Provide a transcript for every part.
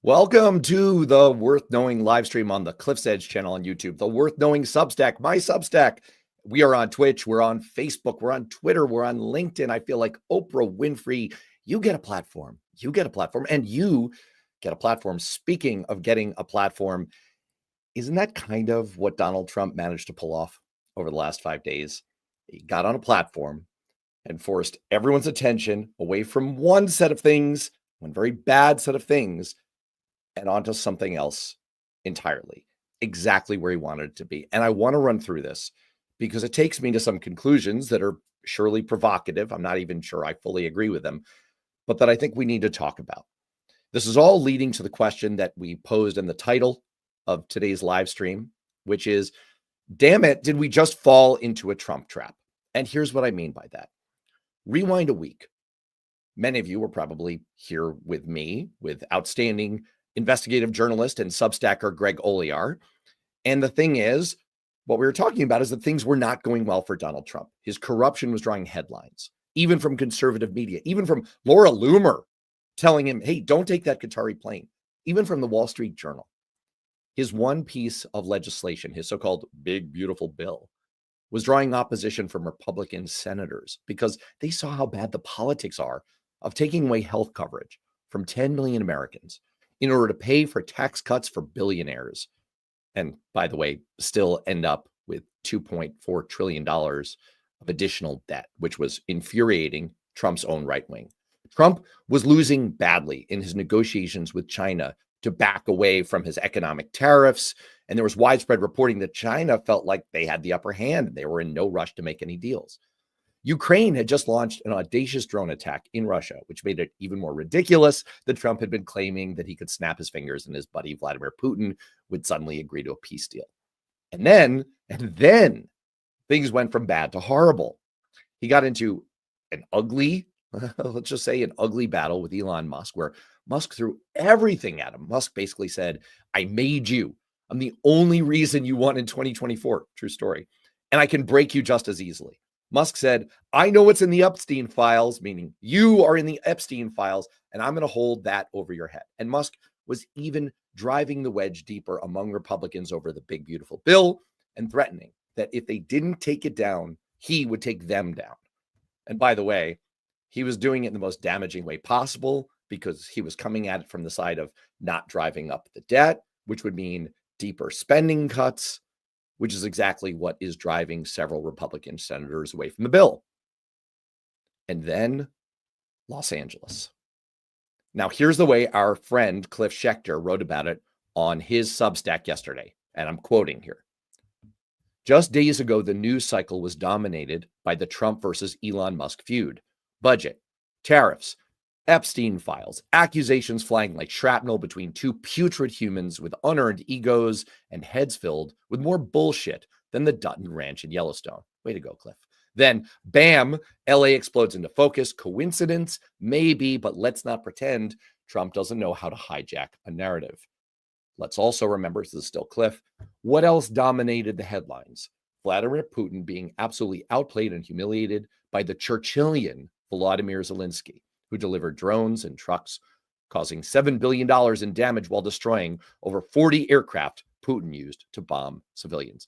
Welcome to the Worth Knowing live stream on the Cliff's Edge channel on YouTube, the Worth Knowing Substack, my Substack. We are on Twitch, we're on Facebook, we're on Twitter, we're on LinkedIn. I feel like Oprah Winfrey. You get a platform, and you get a platform. Speaking of getting a platform, isn't that kind of what Donald Trump managed to pull off over the last 5 days? He got on a platform and forced everyone's attention away from one set of things, one very bad set of things, and onto something else entirely, exactly where he wanted it to be. And I want to run through this because it takes me to some conclusions that are surely provocative. I'm not even sure I fully agree with them, but that I think we need to talk about. This is all leading to the question that we posed in the title of today's live stream, which is, damn it, did we just fall into a Trump trap? And here's what I mean by that. Rewind a week. Many of you were probably here with me, with outstanding investigative journalist and Substacker Greg Olear. And the thing is, what we were talking about is that things were not going well for Donald Trump. His corruption was drawing headlines, even from conservative media, even from Laura Loomer telling him, hey, don't take that Qatari plane, even from the Wall Street Journal. His one piece of legislation, his so-called big, beautiful bill, was drawing opposition from Republican senators because they saw how bad the politics are of taking away health coverage from 10 million Americans in order to pay for tax cuts for billionaires. And by the way, still end up with $2.4 trillion of additional debt, which was infuriating Trump's own right wing. Trump was losing badly in his negotiations with China to back away from his economic tariffs. And there was widespread reporting that China felt like they had the upper hand and they were in no rush to make any deals. Ukraine had just launched an audacious drone attack in Russia, which made it even more ridiculous that Trump had been claiming that he could snap his fingers and his buddy Vladimir Putin would suddenly agree to a peace deal. And then things went from bad to horrible. He got into an ugly, let's just say an ugly battle with Elon Musk, where Musk threw everything at him. Musk basically said, I made you. I'm the only reason you won in 2024. True story. And I can break you just as easily. Musk said, I know what's in the Epstein files, meaning you are in the Epstein files, and I'm going to hold that over your head. And Musk was even driving the wedge deeper among Republicans over the big, beautiful bill and threatening that if they didn't take it down, he would take them down. And by the way, he was doing it in the most damaging way possible because he was coming at it from the side of not driving up the debt, which would mean deeper spending cuts, which is exactly what is driving several Republican senators away from the bill. And then Los Angeles. Now, here's the way our friend Cliff Schechter wrote about it on his Substack yesterday, and I'm quoting here. Just days ago, the news cycle was dominated by the Trump versus Elon Musk feud. Budget, tariffs, Epstein files, accusations flying like shrapnel between two putrid humans with unearned egos and heads filled with more bullshit than the Dutton Ranch in Yellowstone. Way to go, Cliff. Then, bam, LA explodes into focus. Coincidence? Maybe, but let's not pretend Trump doesn't know how to hijack a narrative. Let's also remember, this is still Cliff, what else dominated the headlines? Vladimir Putin being absolutely outplayed and humiliated by the Churchillian Volodymyr Zelensky, who delivered drones and trucks, causing $7 billion in damage while destroying over 40 aircraft Putin used to bomb civilians.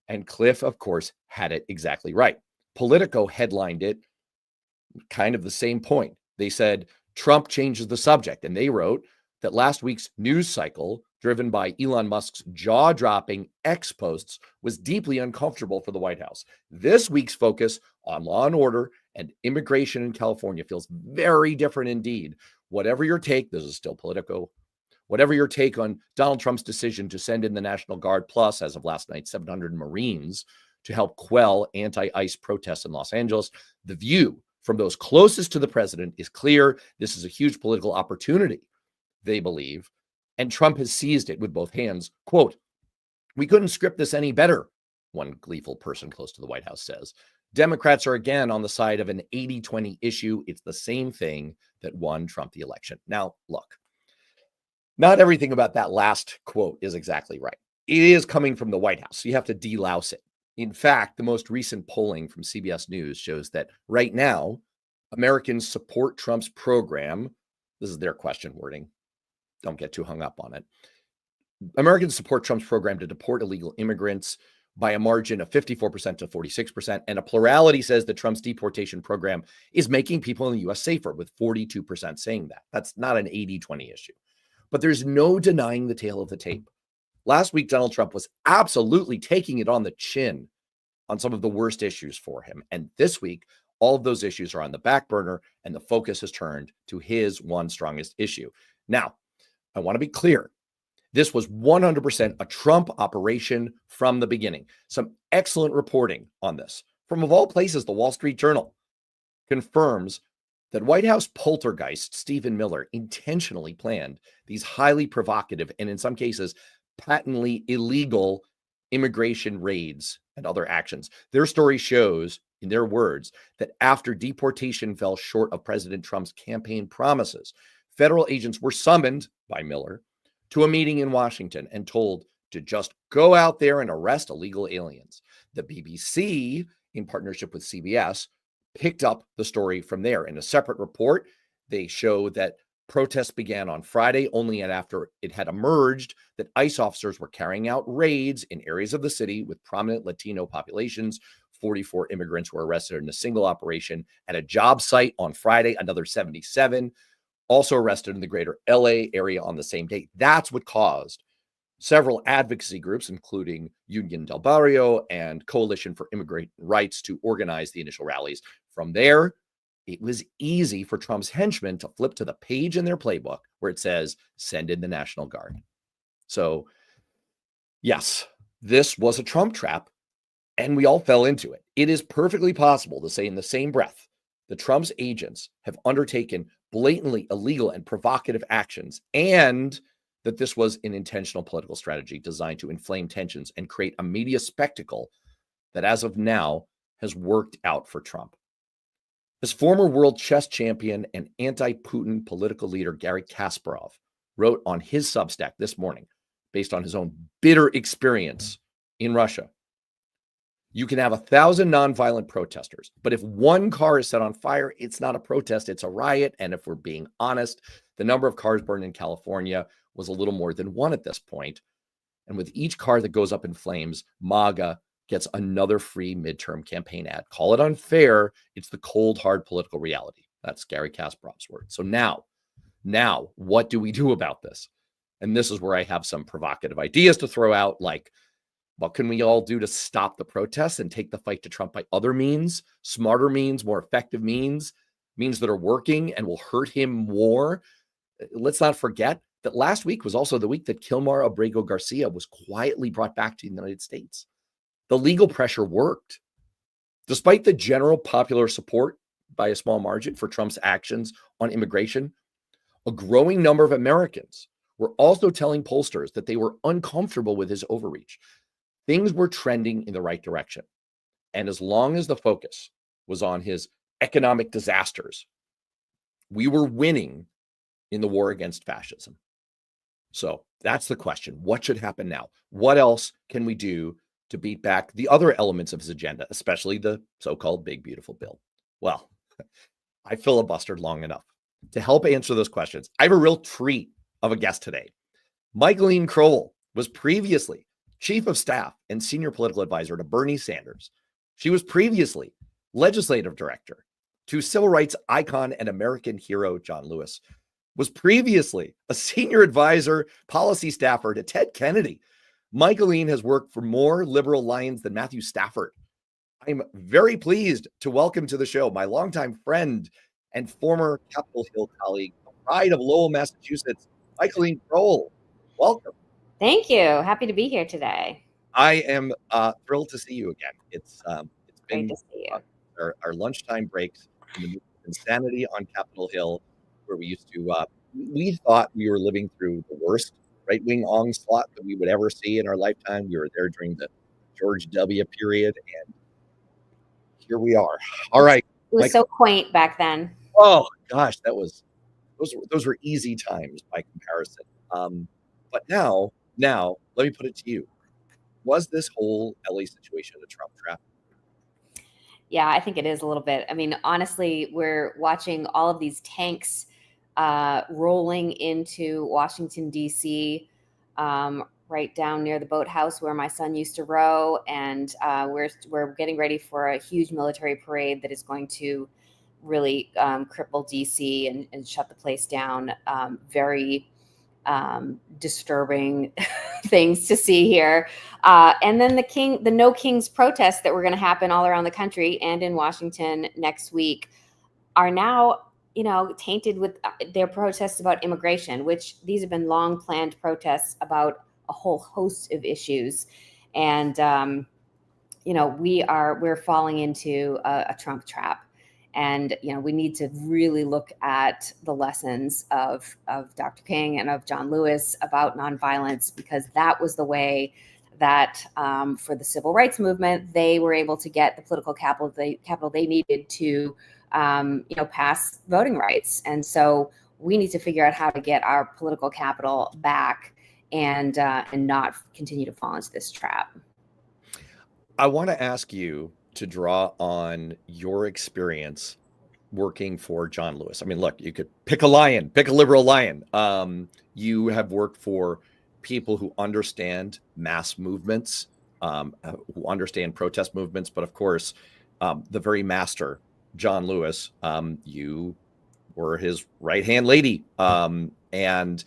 And Cliff, of course, had it exactly right. Politico headlined it kind of the same point. They said, Trump changes the subject. And they wrote that last week's news cycle, driven by Elon Musk's jaw-dropping X posts, was deeply uncomfortable for the White House. This week's focus on law and order and immigration in California feels very different indeed. Whatever your take, this is still Politico, whatever your take on Donald Trump's decision to send in the National Guard plus, as of last night, 700 Marines to help quell anti-ICE protests in Los Angeles, the view from those closest to the president is clear. This is a huge political opportunity, they believe, and Trump has seized it with both hands. Quote, we couldn't script this any better, one gleeful person close to the White House says. Democrats are again on the side of an 80-20 issue. It's the same thing that won Trump the election. Now, look, not everything about that last quote is exactly right. It is coming from the White House, so you have to delouse it. In fact, the most recent polling from CBS News shows that right now, Americans support Trump's program. This is their question wording. don't get too hung up on it. Americans support Trump's program to deport illegal immigrants by a margin of 54% to 46%. And a plurality says that Trump's deportation program is making people in the U.S. safer, with 42% saying that. That's not an 80-20 issue. But there's no denying the tail of the tape. Last week, Donald Trump was absolutely taking it on the chin on some of the worst issues for him. And this week, all of those issues are on the back burner, and the focus has turned to his one strongest issue. Now, I want to be clear. This was 100% a Trump operation from the beginning. Some excellent reporting on this from, of all places, the Wall Street Journal confirms that White House poltergeist Stephen Miller intentionally planned these highly provocative and, in some cases, patently illegal immigration raids and other actions. Their story shows, in their words, that after deportation fell short of President Trump's campaign promises, federal agents were summoned by Miller to a meeting in Washington and told to just go out there and arrest illegal aliens. The BBC, in partnership with CBS, picked up the story from there. In a separate report, they show that protests began on Friday only after it had emerged that ICE officers were carrying out raids in areas of the city with prominent Latino populations. 44 immigrants were arrested in a single operation at a job site on Friday, another 77 also arrested in the greater LA area on the same day. That's what caused several advocacy groups, including Union del Barrio and Coalition for Immigrant Rights, to organize the initial rallies. From there, it was easy for Trump's henchmen to flip to the page in their playbook where it says, send in the National Guard. So, yes, this was a Trump trap, and we all fell into it. It is perfectly possible to say in the same breath that Trump's agents have undertaken blatantly illegal and provocative actions, and that this was an intentional political strategy designed to inflame tensions and create a media spectacle that, as of now, has worked out for Trump. As former world chess champion and anti-Putin political leader Garry Kasparov wrote on his Substack this morning, based on his own bitter experience in Russia, you can have 1,000 nonviolent protesters, but if one car is set on fire, it's not a protest, it's a riot. And if we're being honest, the number of cars burned in California was a little more than one at this point. And with each car that goes up in flames, MAGA gets another free midterm campaign ad. Call it unfair. It's the cold, hard political reality. That's Garry Kasparov's word. So now, what do we do about this? And this is where I have some provocative ideas to throw out, like, what can we all do to stop the protests and take the fight to Trump by other means, smarter means, more effective means that are working and will hurt him more? Let's not forget that last week was also the week that Kilmar Abrego Garcia was quietly brought back to the United States. The legal pressure worked. Despite the general popular support by a small margin for Trump's actions on immigration, a growing number of Americans were also telling pollsters that they were uncomfortable with his overreach. Things were trending in the right direction. And as long as the focus was on his economic disasters, we were winning in the war against fascism. So that's the question. What should happen now? What else can we do to beat back the other elements of his agenda, especially the so-called big, beautiful bill? Well, I filibustered long enough. To help answer those questions, I have a real treat of a guest today. Michaeline Crowell was previously chief of staff and senior political advisor to Bernie Sanders. She was previously legislative director to civil rights icon and American hero John Lewis, was previously a senior advisor, policy staffer to Ted Kennedy. Michaeline has worked for more liberal lions than Matthew Stafford. I'm very pleased to welcome to the show my longtime friend and former Capitol Hill colleague, pride of Lowell, Massachusetts, Michaeline Crowell. Welcome. Thank you. Happy to be here today. I am thrilled to see you again. It's been great to see you. Our lunchtime breaks in the insanity on Capitol Hill, where we used to, we thought we were living through the worst right-wing onslaught that we would ever see in our lifetime. We were there during the George W. period, and here we are. All right. It was so quaint back then. Oh gosh, those were easy times by comparison. But now, let me put it to you. Was this whole LA situation a Trump trap? Yeah, I think it is a little bit. I mean, honestly, we're watching all of these tanks rolling into Washington, D.C., right down near the boathouse where my son used to row. And we're getting ready for a huge military parade that is going to really cripple D.C. and shut the place down. Very disturbing things to see here. And then the No Kings protests that were going to happen all around the country and in Washington next week are now, tainted with their protests about immigration, which these have been long planned protests about a whole host of issues. And, we're falling into a Trump trap. And, we need to really look at the lessons of Dr. King and of John Lewis about nonviolence, because that was the way that for the civil rights movement, they were able to get the political capital they needed to, pass voting rights. And so we need to figure out how to get our political capital back and not continue to fall into this trap. I want to ask you to draw on your experience working for John Lewis. I mean, look, you could pick a liberal lion. You have worked for people who understand mass movements, who understand protest movements, but of course, the very master, John Lewis, you were his right-hand lady. And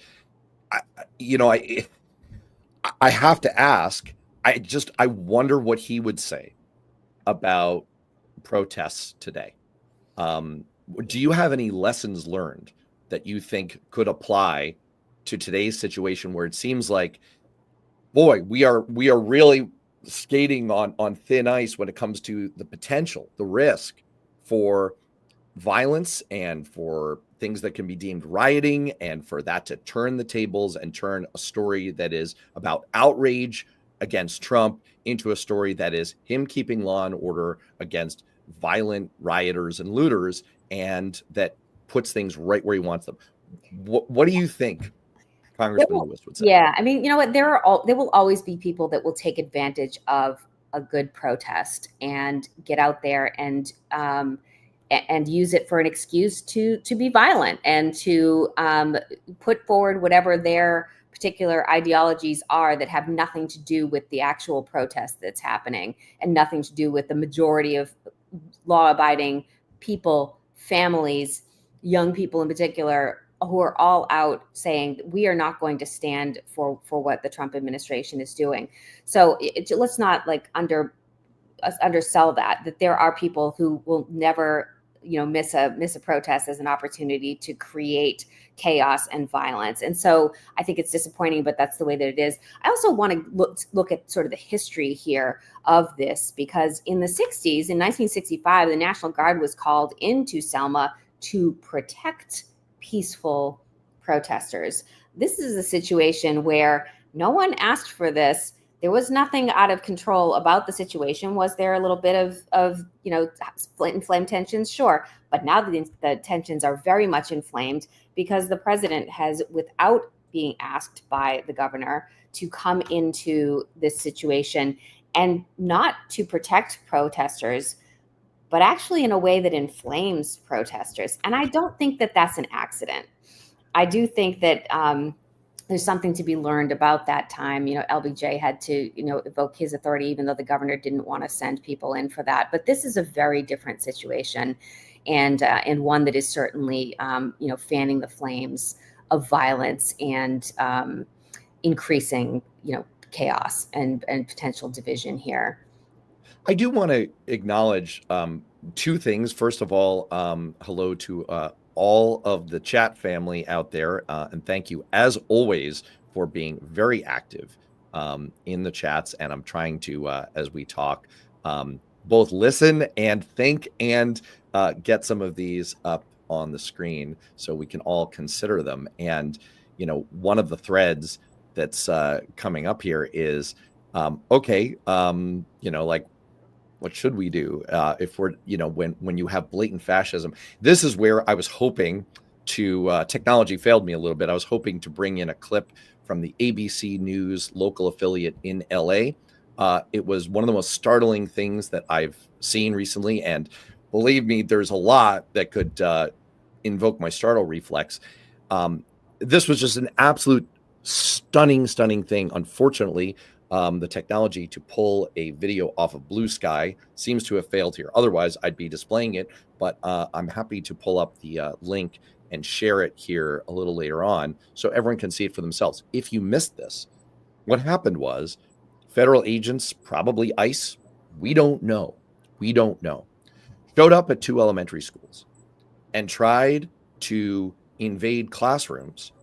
I have to ask, I wonder what he would say about protests today. Do you have any lessons learned that you think could apply to today's situation, where it seems like, boy, we are really skating on thin ice when it comes to the potential, the risk for violence and for things that can be deemed rioting, and for that to turn the tables and turn a story that is about outrage against Trump into a story that is him keeping law and order against violent rioters and looters, and that puts things right where he wants them. What do you think Congressman Lewis would say? Yeah, I mean, you know what? There will always be people that will take advantage of a good protest and get out there and use it for an excuse to be violent and to put forward whatever their particular ideologies are that have nothing to do with the actual protest that's happening, and nothing to do with the majority of law-abiding people, families, young people in particular, who are all out saying we are not going to stand for what the Trump administration is doing. So let's not undersell that there are people who will never miss a protest as an opportunity to create chaos and violence. And so I think it's disappointing, but that's the way that it is. I also want to look at sort of the history here of this, because in the 60s, in 1965, the National Guard was called into Selma to protect peaceful protesters. This is a situation where no one asked for this. There was nothing out of control about the situation. Was there a little bit of inflamed tensions? Sure. But now the tensions are very much inflamed because the president has, without being asked by the governor, to come into this situation, and not to protect protesters, but actually in a way that inflames protesters. And I don't think that that's an accident. I do think that there's something to be learned about that time. LBJ had to, evoke his authority, even though the governor didn't want to send people in for that. But this is a very different situation, and one that is certainly, fanning the flames of violence and increasing, chaos and potential division here. I do want to acknowledge two things. First of all, hello to all of the chat family out there. And thank you, as always, for being very active in the chats. And I'm trying to, as we talk, both listen and think and get some of these up on the screen so we can all consider them. And, one of the threads that's coming up here is, what should we do if we're, when you have blatant fascism? This is where I was hoping to, technology failed me a little bit. I was hoping to bring in a clip from the ABC News local affiliate in LA. It was one of the most startling things that I've seen recently. And believe me, there's a lot that could invoke my startle reflex. This was just an absolute stunning thing. Unfortunately, the technology to pull a video off of Blue Sky seems to have failed here. Otherwise, I'd be displaying it, but I'm happy to pull up the link and share it here a little later on so everyone can see it for themselves. If you missed this, what happened was federal agents, probably ICE, we don't know, showed up at 2 elementary schools and tried to invade classrooms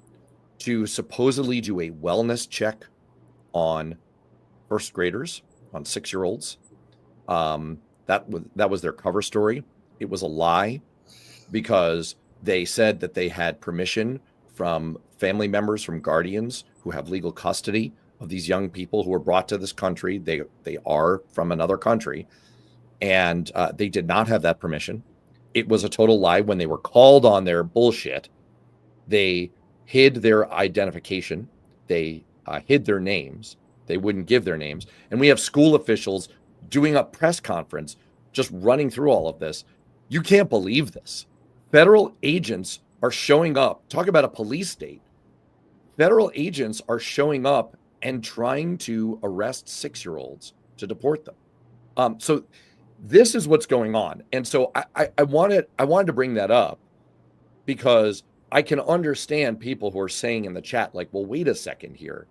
to supposedly do a wellness check on first graders, on 6-year-olds. That was their cover story. It was a lie because they said that they had permission from family members, from guardians who have legal custody of these young people who were brought to this country. They are from another country, and they did not have that permission. It was a total lie. When they were called on their bullshit, they hid their identification. They hid their names. They wouldn't give their names. And we have school officials doing a press conference, just running through all of this. You can't believe this. Federal agents are showing up. Talk about a police state. Federal agents are showing up and trying to arrest 6-year-olds to deport them. So this is what's going on. And so I wanted to bring that up because I can understand people who are saying in the chat, like, well, wait a second here.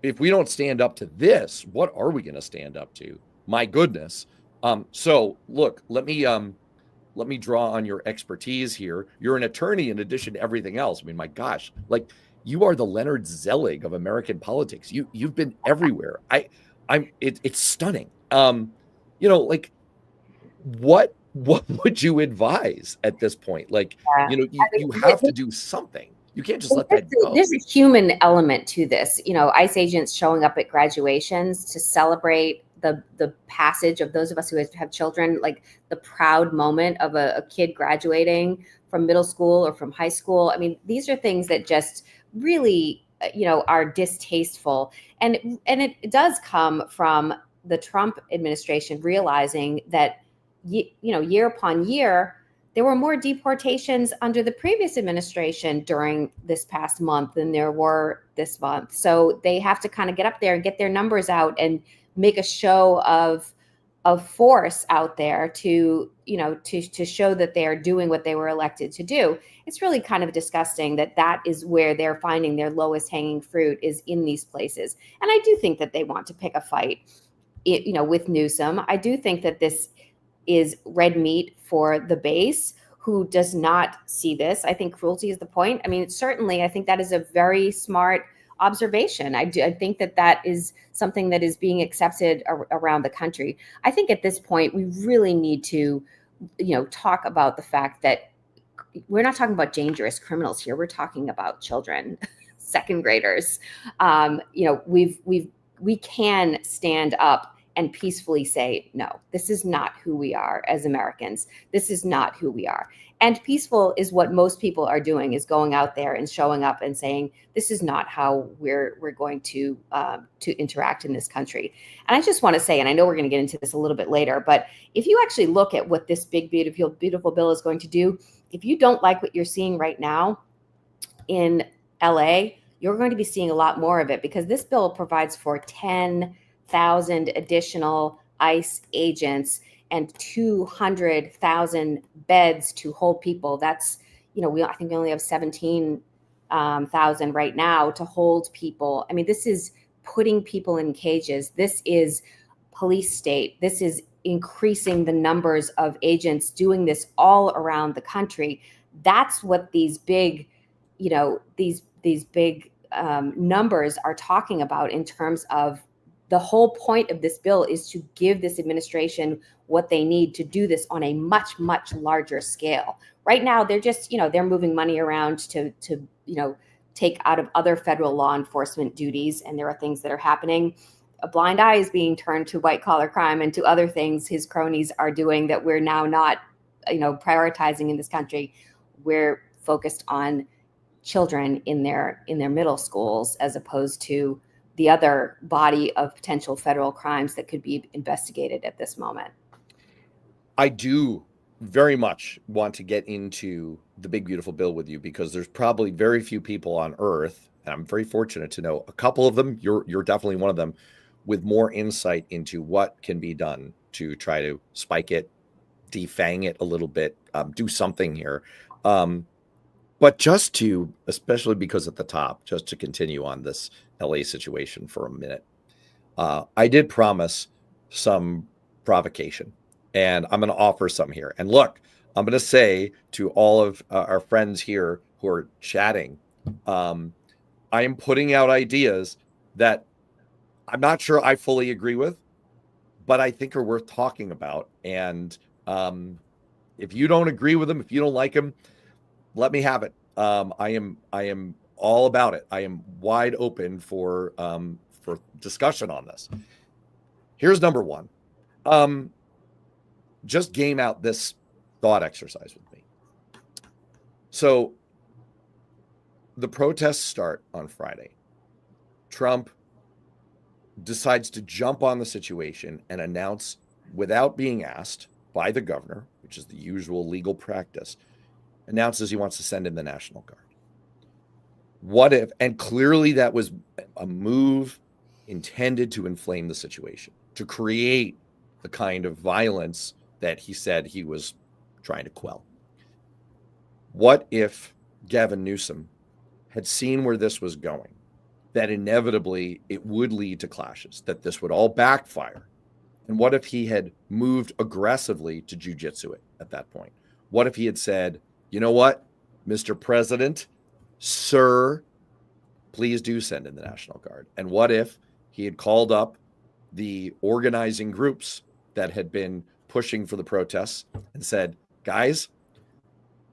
If we don't stand up to this, what are we going to stand up to? My goodness. So look, let me draw on your expertise here. You're an attorney in addition to everything else. I mean, my gosh, like you are the Leonard Zelig of American politics. You've been everywhere. It's stunning. Like what would you advise at this point? Like, you have to do something. You can't just let that go. There's a human element to this. ICE agents showing up at graduations to celebrate the passage of those of us who have children, like the proud moment of a kid graduating from middle school or from high school. I mean, these are things that just really, are distasteful. And it does come from the Trump administration realizing that, year upon year, there were more deportations under the previous administration during this past month than there were this month. So they have to kind of get up there and get their numbers out and make a show of force out there to show that they are doing what they were elected to do. It's really kind of disgusting that is where they're finding their lowest hanging fruit, is in these places. And I do think that they want to pick a fight, with Newsom. I do think that this is red meat for the base who does not see this. I think cruelty is the point. I mean, certainly, I think that is a very smart observation. I think that is something that is being accepted around the country. I think at this point, we really need to, talk about the fact that we're not talking about dangerous criminals here. We're talking about children, second graders. We can stand up and peacefully say, no, this is not who we are as Americans. This is not who we are. And peaceful is what most people are doing, is going out there and showing up and saying, this is not how we're going to interact in this country. And I just want to say, and I know we're going to get into this a little bit later, but if you actually look at what this big, beautiful bill is going to do, if you don't like what you're seeing right now in LA, you're going to be seeing a lot more of it, because this bill provides for 10,000 additional ICE agents and 200,000 beds to hold people. That's, I think we only have 17,000 right now to hold people. I mean, this is putting people in cages. This is police state. This is increasing the numbers of agents doing this all around the country. That's what these big, these big numbers are talking about in terms of the whole point of this bill is to give this administration what they need to do this on a much, much larger scale. Right now, they're just, they're moving money around to take out of other federal law enforcement duties. And there are things that are happening. A blind eye is being turned to white collar crime and to other things his cronies are doing that we're now not, prioritizing in this country. We're focused on children in their middle schools, as opposed to the other body of potential federal crimes that could be investigated at this moment. I do very much want to get into the big beautiful bill with you, because there's probably very few people on earth, and I'm very fortunate to know a couple of them, you're definitely one of them, with more insight into what can be done to try to spike it, defang it a little bit, do something here. But just to, especially because at the top, just to continue on this LA situation for a minute, I did promise some provocation, and I'm going to offer some here. And look, I'm going to say to all of our friends here who are chatting, I am putting out ideas that I'm not sure I fully agree with, but I think are worth talking about. And if you don't agree with them, if you don't like them, let me have it. I am all about it. I am wide open for discussion on this. Here's number one. Just game out this thought exercise with me. So the protests start on Friday. Trump decides to jump on the situation and announce, without being asked by the governor, which is the usual legal practice, announces he wants to send in the National Guard. What if, and clearly that was a move intended to inflame the situation, to create the kind of violence that he said he was trying to quell. What if Gavin Newsom had seen where this was going, that inevitably it would lead to clashes, that this would all backfire? And what if he had moved aggressively to jujitsu it at that point? What if he had said, you know what, Mr. President, sir, please do send in the National Guard? And what if he had called up the organizing groups that had been pushing for the protests and said, guys,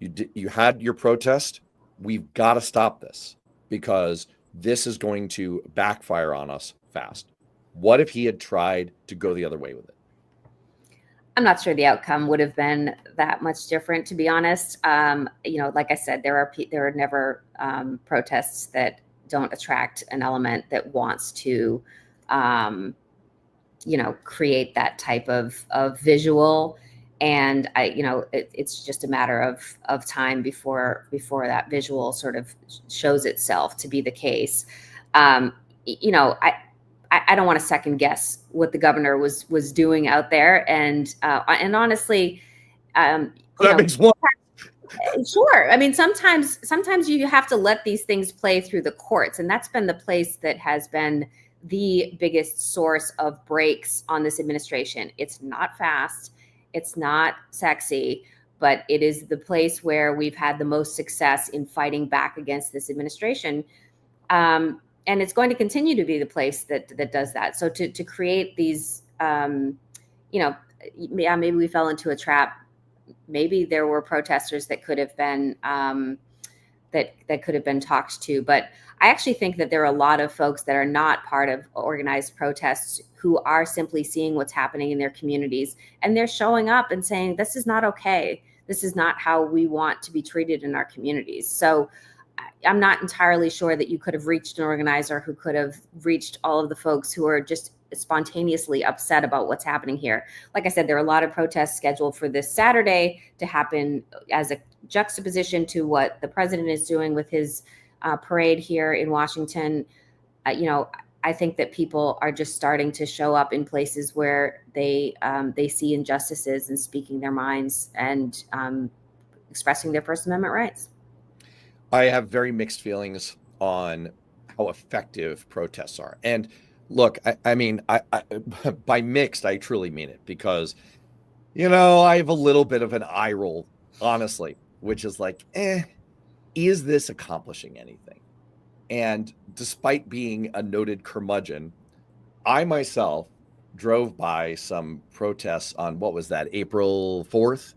you had your protest. We've got to stop this because this is going to backfire on us fast. What if he had tried to go the other way with it? I'm not sure the outcome would have been that much different, to be honest. Like I said, there are never protests that don't attract an element that wants to, create that type of visual. And it's just a matter of time before that visual sort of shows itself to be the case. I don't want to second guess what the governor was doing out there, and honestly, that makes one. Sure. I mean, sometimes you have to let these things play through the courts, and that's been the place that has been the biggest source of breaks on this administration. It's not fast, it's not sexy, but it is the place where we've had the most success in fighting back against this administration. And it's going to continue to be the place that does that. So to create these, maybe we fell into a trap. Maybe there were protesters that could have been that could have been talked to. But I actually think that there are a lot of folks that are not part of organized protests who are simply seeing what's happening in their communities, and they're showing up and saying, this is not okay. This is not how we want to be treated in our communities. So I'm not entirely sure that you could have reached an organizer who could have reached all of the folks who are just spontaneously upset about what's happening here. Like I said, there are a lot of protests scheduled for this Saturday to happen as a juxtaposition to what the president is doing with his parade here in Washington. I think that people are just starting to show up in places where they see injustices and speaking their minds and expressing their First Amendment rights. I have very mixed feelings on how effective protests are. And look, I mean, by mixed, I truly mean it, because, I have a little bit of an eye roll, honestly, which is like, is this accomplishing anything? And despite being a noted curmudgeon, I myself drove by some protests on, what was that, April 4th?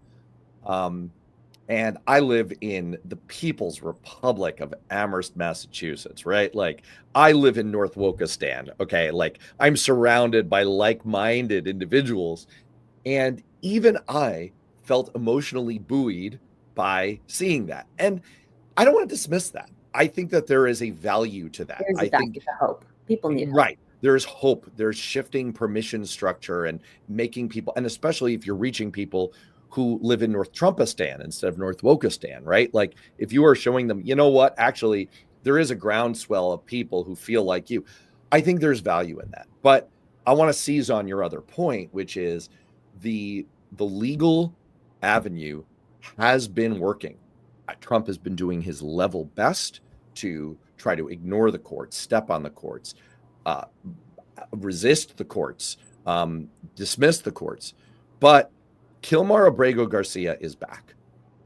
And I live in the People's Republic of Amherst, Massachusetts, right? Like, I live in North Wokistan, okay? Like, I'm surrounded by like-minded individuals. And even I felt emotionally buoyed by seeing that. And I don't want to dismiss that. I think that there is a value to that. There's a hope. People need hope. Right. There's hope. There's shifting permission structure and making people, and especially if you're reaching people who live in North Trumpistan instead of North Wokistan, right? Like if you are showing them, you know what, actually, there is a groundswell of people who feel like you. I think there's value in that. But I want to seize on your other point, which is the legal avenue has been working. Trump has been doing his level best to try to ignore the courts, step on the courts, uh, resist the courts, dismiss the courts. But Kilmar Abrego Garcia is back,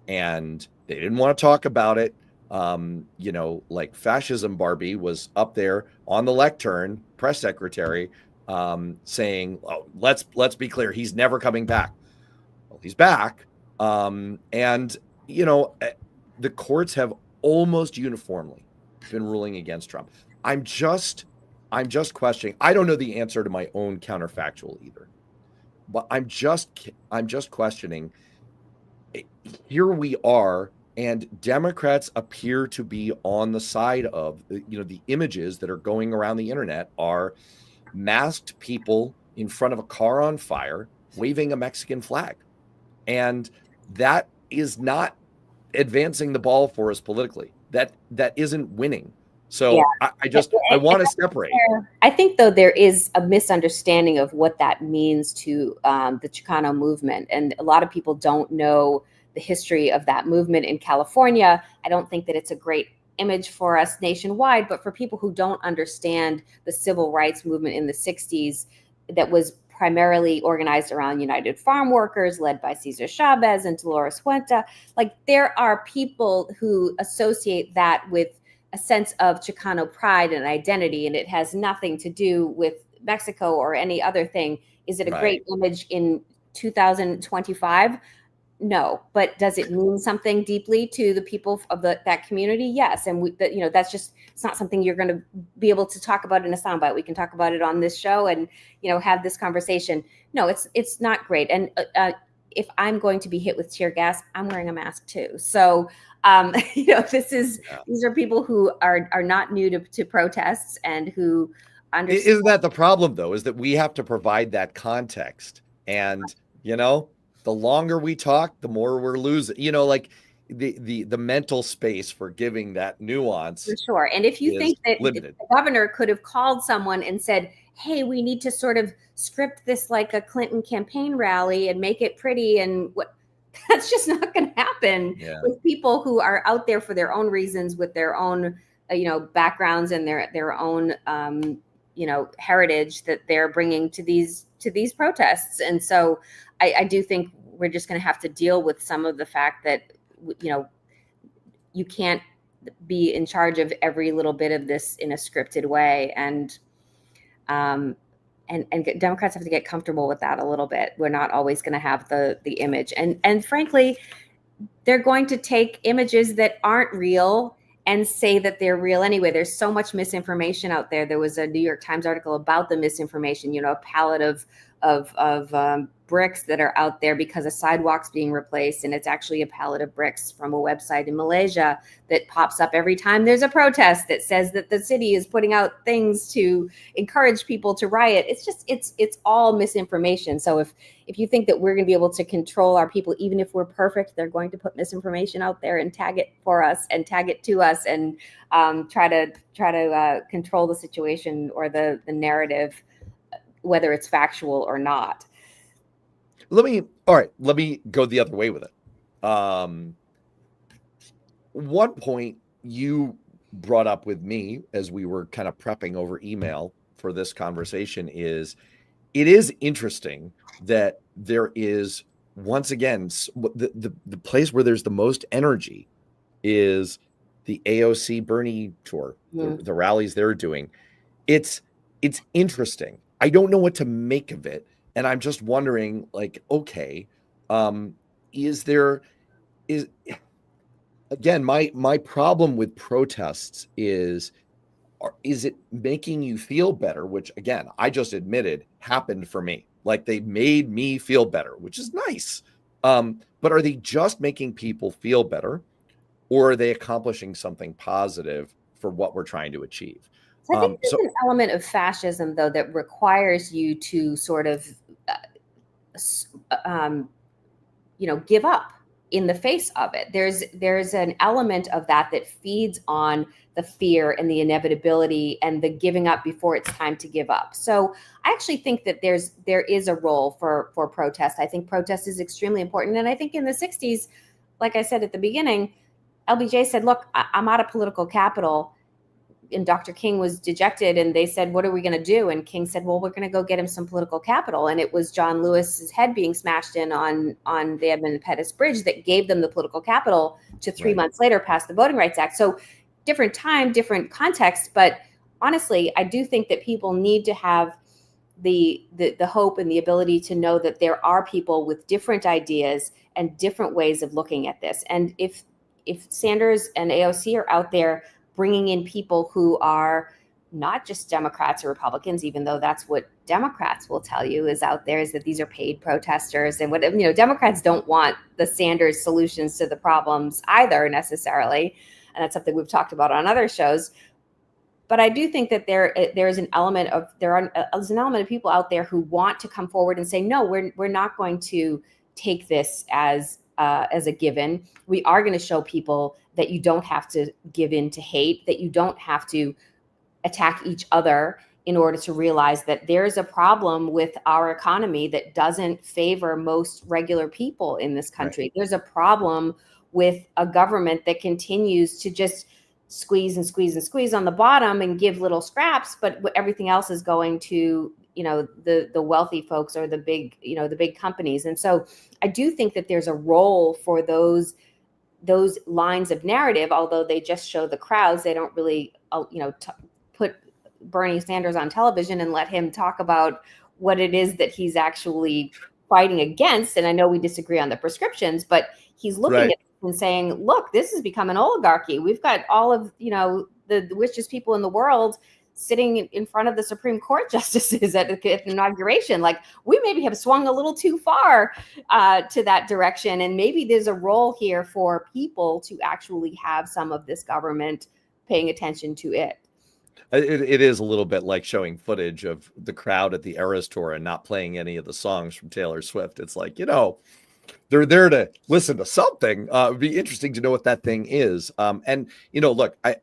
and they didn't want to talk about it. Like fascism Barbie was up there on the lectern, press secretary, saying, "Oh, let's be clear, he's never coming back." Well, he's back, and the courts have almost uniformly been ruling against Trump. I'm just questioning. I don't know the answer to my own counterfactual either, but I'm just questioning. Here we are, and Democrats appear to be on the side of the images that are going around the internet are masked people in front of a car on fire waving a Mexican flag, and that is not advancing the ball for us politically. That isn't winning. So Yeah. I want to separate. I think, though, there is a misunderstanding of what that means to the Chicano movement. And a lot of people don't know the history of that movement in California. I don't think that it's a great image for us nationwide, but for people who don't understand the civil rights movement in the 60s, that was primarily organized around United Farm Workers, led by Cesar Chavez and Dolores Huerta. Like, there are people who associate that with a sense of Chicano pride and identity, and it has nothing to do with Mexico or any other thing. Is it a great image in 2025? No, but does it mean something deeply to the people of that community? Yes, and that's just, it's not something you're going to be able to talk about in a soundbite. We can talk about it on this show and have this conversation. No, it's not great. And if I'm going to be hit with tear gas, I'm wearing a mask too. So these are people who are not new to protests and who understand. Isn't that the problem, though? Is that we have to provide that context, and the longer we talk, the more we're losing. Like the mental space for giving that nuance. For sure. And if you think that limited. The governor could have called someone and said, "Hey, we need to sort of script this like a Clinton campaign rally and make it pretty," and what. That's just not going to happen with people who are out there for their own reasons, with their own, backgrounds and their own, heritage that they're bringing to these protests. And so I do think we're just going to have to deal with some of the fact that, you can't be in charge of every little bit of this in a scripted way. And Democrats have to get comfortable with that a little bit. We're not always going to have the image. And frankly, they're going to take images that aren't real and say that they're real anyway. There's so much misinformation out there. There was a New York Times article about the misinformation, a pallet of bricks that are out there because a sidewalk's being replaced, and it's actually a pallet of bricks from a website in Malaysia that pops up every time there's a protest that says that the city is putting out things to encourage people to riot. It's just it's all misinformation. So if you think that we're going to be able to control our people, even if we're perfect, they're going to put misinformation out there and tag it for us and tag it to us and try to control the situation or the narrative, whether it's factual or not. Let me go the other way with it. One point you brought up with me as we were kind of prepping over email for this conversation is, it is interesting that there is, once again, the place where there's the most energy is the AOC Bernie tour, the rallies they're doing. It's interesting. I don't know what to make of it. And I'm just wondering, like, okay, is again, my problem with protests is it making you feel better? Which, again, I just admitted happened for me. Like, they made me feel better, which is nice. But are they just making people feel better, or are they accomplishing something positive for what we're trying to achieve? So I think there's an element of fascism, though, that requires you to sort of, give up in the face of it. There's an element of that feeds on the fear and the inevitability and the giving up before it's time to give up. So I actually think that there is a role for protest. I think protest is extremely important. And I think in the 60s, like I said at the beginning, LBJ said, look, I'm out of political capital. And Dr. King was dejected, and they said, what are we going to do? And King said, well, we're going to go get him some political capital. And it was John Lewis's head being smashed in on the Edmund Pettus Bridge that gave them the political capital to 3 months later pass the Voting Rights Act. So different time, different context. But honestly, I do think that people need to have the hope and the ability to know that there are people with different ideas and different ways of looking at this. And if Sanders and AOC are out there bringing in people who are not just Democrats or Republicans, even though that's what Democrats will tell you is out there, is that these are paid protesters. And Democrats don't want the Sanders solutions to the problems either necessarily. And that's something we've talked about on other shows. But I do think that there's an element of people out there who want to come forward and say, no, we're not going to take this as a given. We are going to show people that you don't have to give in to hate, that you don't have to attack each other in order to realize that there's a problem with our economy that doesn't favor most regular people in this country. Right. There's a problem with a government that continues to just squeeze and squeeze and squeeze on the bottom and give little scraps, but everything else is going to the wealthy folks or the big companies. And so I do think that there's a role for those lines of narrative, although they just show the crowds. They don't really put Bernie Sanders on television and let him talk about what it is that he's actually fighting against. And I know we disagree on the prescriptions, but he's looking at it and saying, look, this has become an oligarchy. We've got all of the richest people in the world sitting in front of the Supreme Court justices at the inauguration. Like, we maybe have swung a little too far to that direction. And maybe there's a role here for people to actually have some of this government paying attention to it. It is a little bit like showing footage of the crowd at the Eras Tour and not playing any of the songs from Taylor Swift. It's like, they're there to listen to something. It'd be interesting to know what that thing is. And, look, I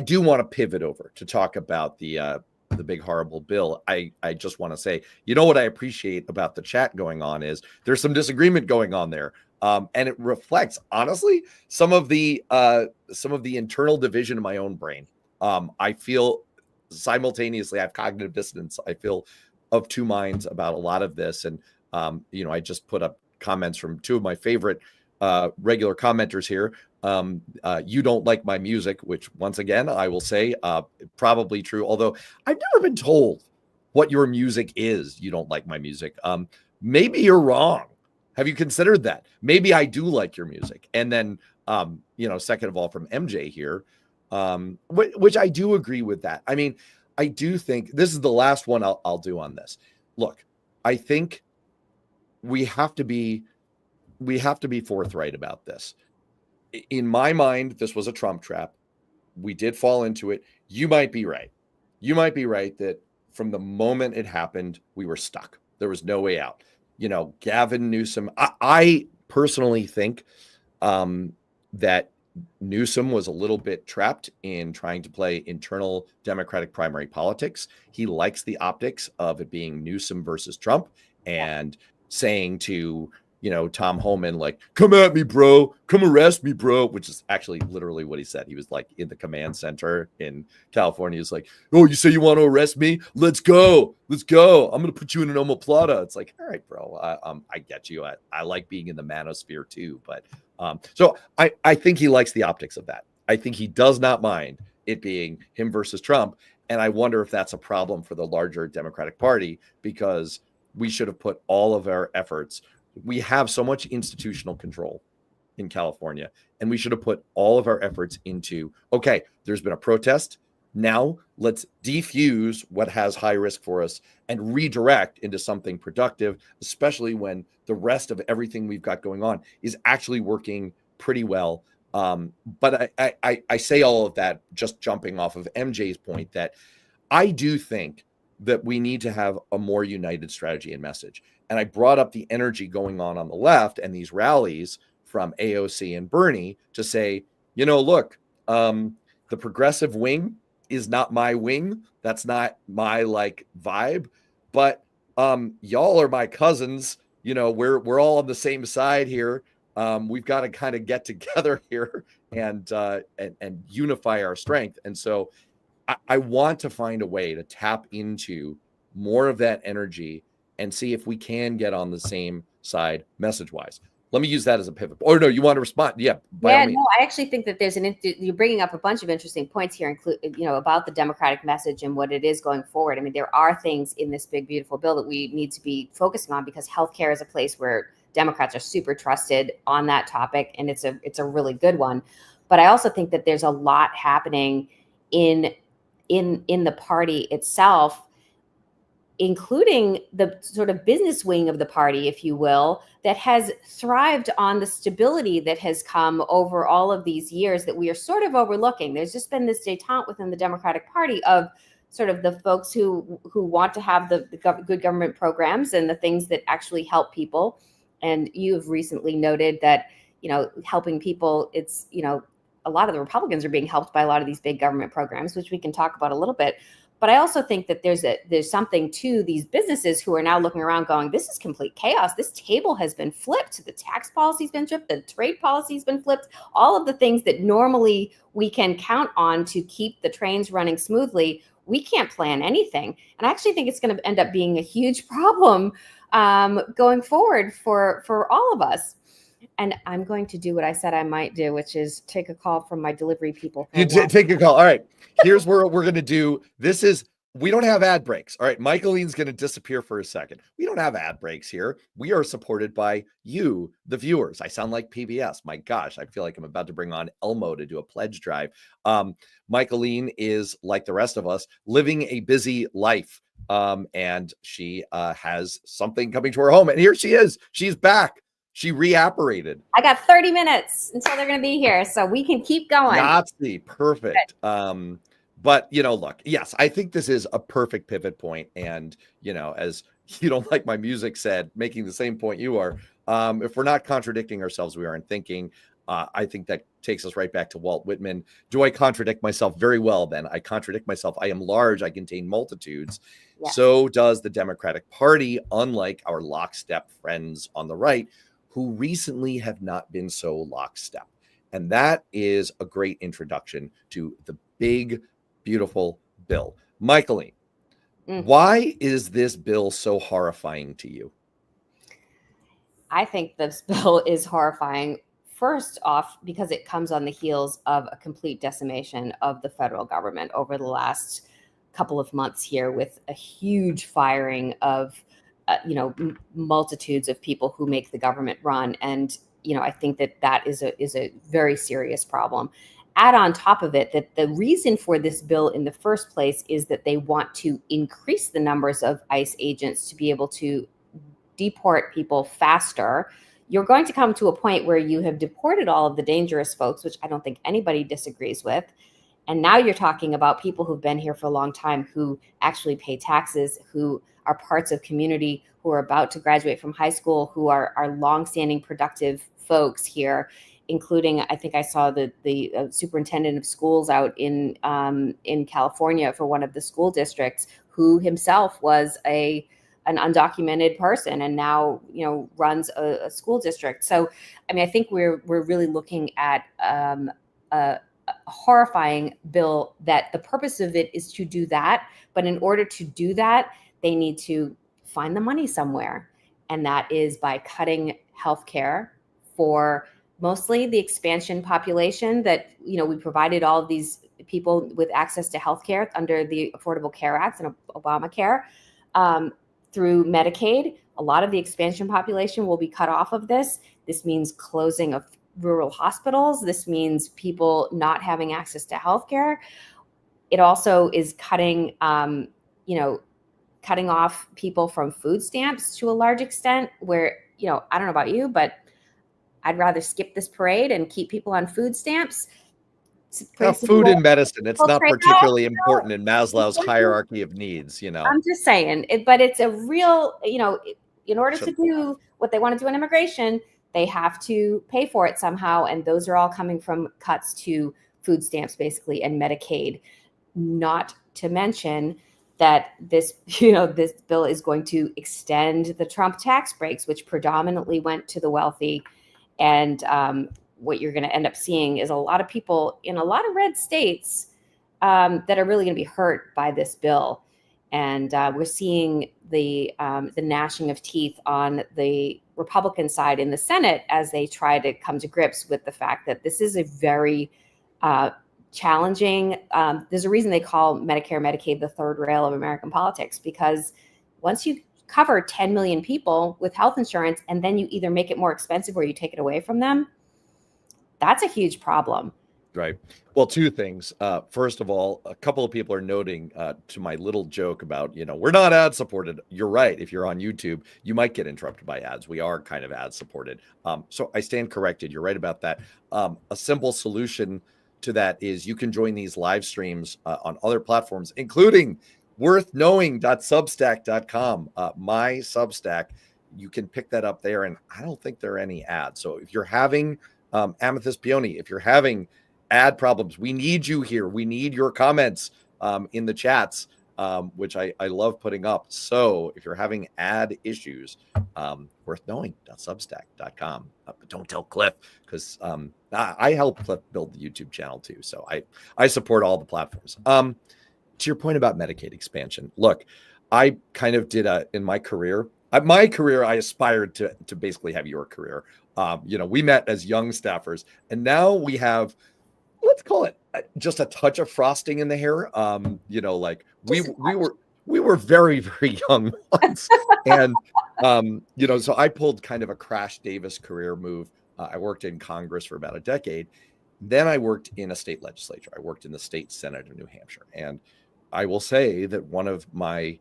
do want to pivot over to talk about the big horrible bill. I just want to say, what I appreciate about the chat going on is there's some disagreement going on there, and it reflects honestly some of the internal division in my own brain. I feel simultaneously I have cognitive dissonance. I feel of two minds about a lot of this, and I just put up comments from two of my favorite regular commenters here. You don't like my music, which once again, I will say, probably true. Although I've never been told what your music is. You don't like my music. Maybe you're wrong. Have you considered that? Maybe I do like your music. And then, second of all, from MJ here, which I do agree with that. I mean, I do think this is the last one I'll do on this. Look, I think we have to be forthright about this. In my mind, this was a Trump trap. We did fall into it. You might be right. You might be right that from the moment it happened, we were stuck. There was no way out. Gavin Newsom, I personally think that Newsom was a little bit trapped in trying to play internal Democratic primary politics. He likes the optics of it being Newsom versus Trump and saying to Tom Homan, like, come at me, bro, come arrest me, bro, which is actually literally what he said. He was like in the command center in California. He's like, oh, you say you want to arrest me? Let's go. I'm going to put you in an omoplata. It's like, all right, bro, I get you. I like being in the manosphere too. But so I think he likes the optics of that. I think he does not mind it being him versus Trump. And I wonder if that's a problem for the larger Democratic Party, because we should have put all of our efforts. We have so much institutional control in California, and we should have put all of our efforts into, okay, there's been a protest. Now let's defuse what has high risk for us and redirect into something productive, especially when the rest of everything we've got going on is actually working pretty well. But I say all of that just jumping off of MJ's point that I do think that we need to have a more united strategy and message. And I brought up the energy going on the left and these rallies from AOC and Bernie to say, look, the progressive wing is not my wing. That's not my vibe. But y'all are my cousins. We're all on the same side here. We've got to kind of get together here and unify our strength. And so I want to find a way to tap into more of that energy and see if we can get on the same side message wise. Let me use that as a pivot. Or no, you want to respond? Yeah, by all means. No, I actually think that you're bringing up a bunch of interesting points here, about the democratic message and what it is going forward. I mean, there are things in this big, beautiful bill that we need to be focusing on, because healthcare is a place where Democrats are super trusted on that topic, and it's a really good one. But I also think that there's a lot happening in the party itself, including the sort of business wing of the party, if you will, that has thrived on the stability that has come over all of these years that we are sort of overlooking. There's just been this détente within the Democratic Party of sort of the folks who want to have the good government programs and the things that actually help people. And you've recently noted that, helping people, it's, a lot of the Republicans are being helped by a lot of these big government programs, which we can talk about a little bit. But I also think that there's something to these businesses who are now looking around going, this is complete chaos. This table has been flipped. The tax policy's been flipped. The trade policy's been flipped. All of the things that normally we can count on to keep the trains running smoothly, we can't plan anything. And I actually think it's going to end up being a huge problem going forward for all of us. And I'm going to do what I said I might do, which is take a call from my delivery people. You take a call. All right. Here's what we're going to do. We don't have ad breaks. All right. Michaeline's going to disappear for a second. We don't have ad breaks here. We are supported by you, the viewers. I sound like PBS. My gosh, I feel like I'm about to bring on Elmo to do a pledge drive. Michaeline is, like the rest of us, living a busy life. And she has something coming to her home. And here she is. She's back. She reapparated. I got 30 minutes until they're going to be here, so we can keep going. Nazi, perfect. But, look, yes, I think this is a perfect pivot point. And, as you don't like my music said, making the same point you are, if we're not contradicting ourselves, we aren't thinking. I think that takes us right back to Walt Whitman. Do I contradict myself? Very well, then. I contradict myself. I am large. I contain multitudes. Yeah. So does the Democratic Party, unlike our lockstep friends on the right, who recently have not been so lockstep. And that is a great introduction to the big, beautiful bill. Michaeline, why is this bill so horrifying to you? I think this bill is horrifying, first off, because it comes on the heels of a complete decimation of the federal government over the last couple of months here, with a huge firing of multitudes of people who make the government run. And, I think that is a very serious problem. Add on top of it that the reason for this bill in the first place is that they want to increase the numbers of ICE agents to be able to deport people faster. You're going to come to a point where you have deported all of the dangerous folks, which I don't think anybody disagrees with. And now you're talking about people who've been here for a long time, who actually pay taxes, who are parts of community, who are about to graduate from high school, who are longstanding productive folks here, including, I think I saw the superintendent of schools out in California for one of the school districts, who himself was an undocumented person and now runs a school district. So, I mean, I think we're really looking at a horrifying bill that the purpose of it is to do that. But in order to do that, they need to find the money somewhere. And that is by cutting healthcare for mostly the expansion population that, we provided all of these people with access to healthcare under the Affordable Care Act and Obamacare through Medicaid. A lot of the expansion population will be cut off of this. This means closing of rural hospitals. This means people not having access to healthcare. It also is cutting off people from food stamps to a large extent, where, I don't know about you, but I'd rather skip this parade and keep people on food stamps. Food and medicine. It's not trade off. particularly important in Maslow's hierarchy of needs, I'm just saying, but it's a real, in order So- to do what they want to do in immigration, they have to pay for it somehow. And those are all coming from cuts to food stamps, basically, and Medicaid. Not to mention that this bill is going to extend the Trump tax breaks, which predominantly went to the wealthy. And what you're going to end up seeing is a lot of people in a lot of red states that are really going to be hurt by this bill. And we're seeing the gnashing of teeth on the Republican side in the Senate as they try to come to grips with the fact that this is a very challenging. There's a reason they call Medicare, Medicaid the third rail of American politics, because once you cover 10 million people with health insurance and then you either make it more expensive or you take it away from them, that's a huge problem. Right. Well, two things. First of all, a couple of people are noting to my little joke about, we're not ad supported. You're right. If you're on YouTube, you might get interrupted by ads. We are kind of ad supported. So I stand corrected. You're right about that. A simple solution to that is you can join these live streams on other platforms, including worthknowing.substack.com, my Substack. You can pick that up there. And I don't think there are any ads. So if you're having Amethyst Peony, if you're having ad problems, we need you here. We need your comments in the chats, which I love putting up. So if you're having ad issues, worthknowing.substack.com. But don't tell Cliff, because I help Cliff build the YouTube channel too. So I support all the platforms. To your point about Medicaid expansion, look, I kind of did in my career. I aspired to basically have your career. We met as young staffers, and now we have, let's call it just a touch of frosting in the hair. We were very, very young once. And, so I pulled kind of a Crash Davis career move. I worked in Congress for about a decade. Then I worked in a state legislature. I worked in the state Senate of New Hampshire. And I will say that one of the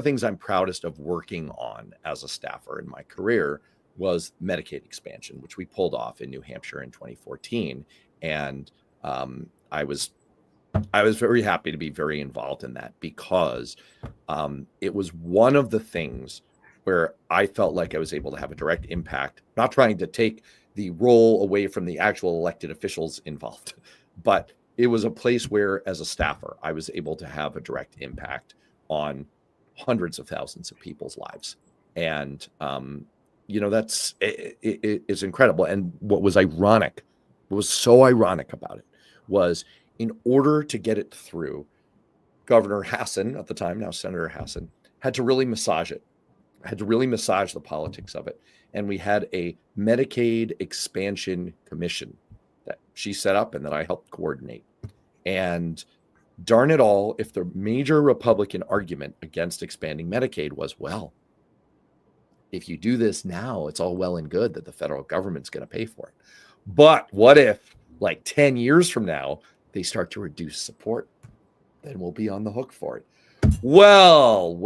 things I'm proudest of working on as a staffer in my career was Medicaid expansion, which we pulled off in New Hampshire in 2014. And I was very happy to be very involved in that, because it was one of the things where I felt like I was able to have a direct impact, not trying to take the role away from the actual elected officials involved, but it was a place where, as a staffer, I was able to have a direct impact on hundreds of thousands of people's lives. And, it's incredible. And what was so ironic about it was, in order to get it through, Governor Hassan at the time, now Senator Hassan, had to really massage it, had to really massage the politics of it. And we had a Medicaid expansion commission that she set up and that I helped coordinate. And darn it all, if the major Republican argument against expanding Medicaid was, well, if you do this now, it's all well and good that the federal government's going to pay for it. But what if, like 10 years from now, they start to reduce support? Then we'll be on the hook for it. Well,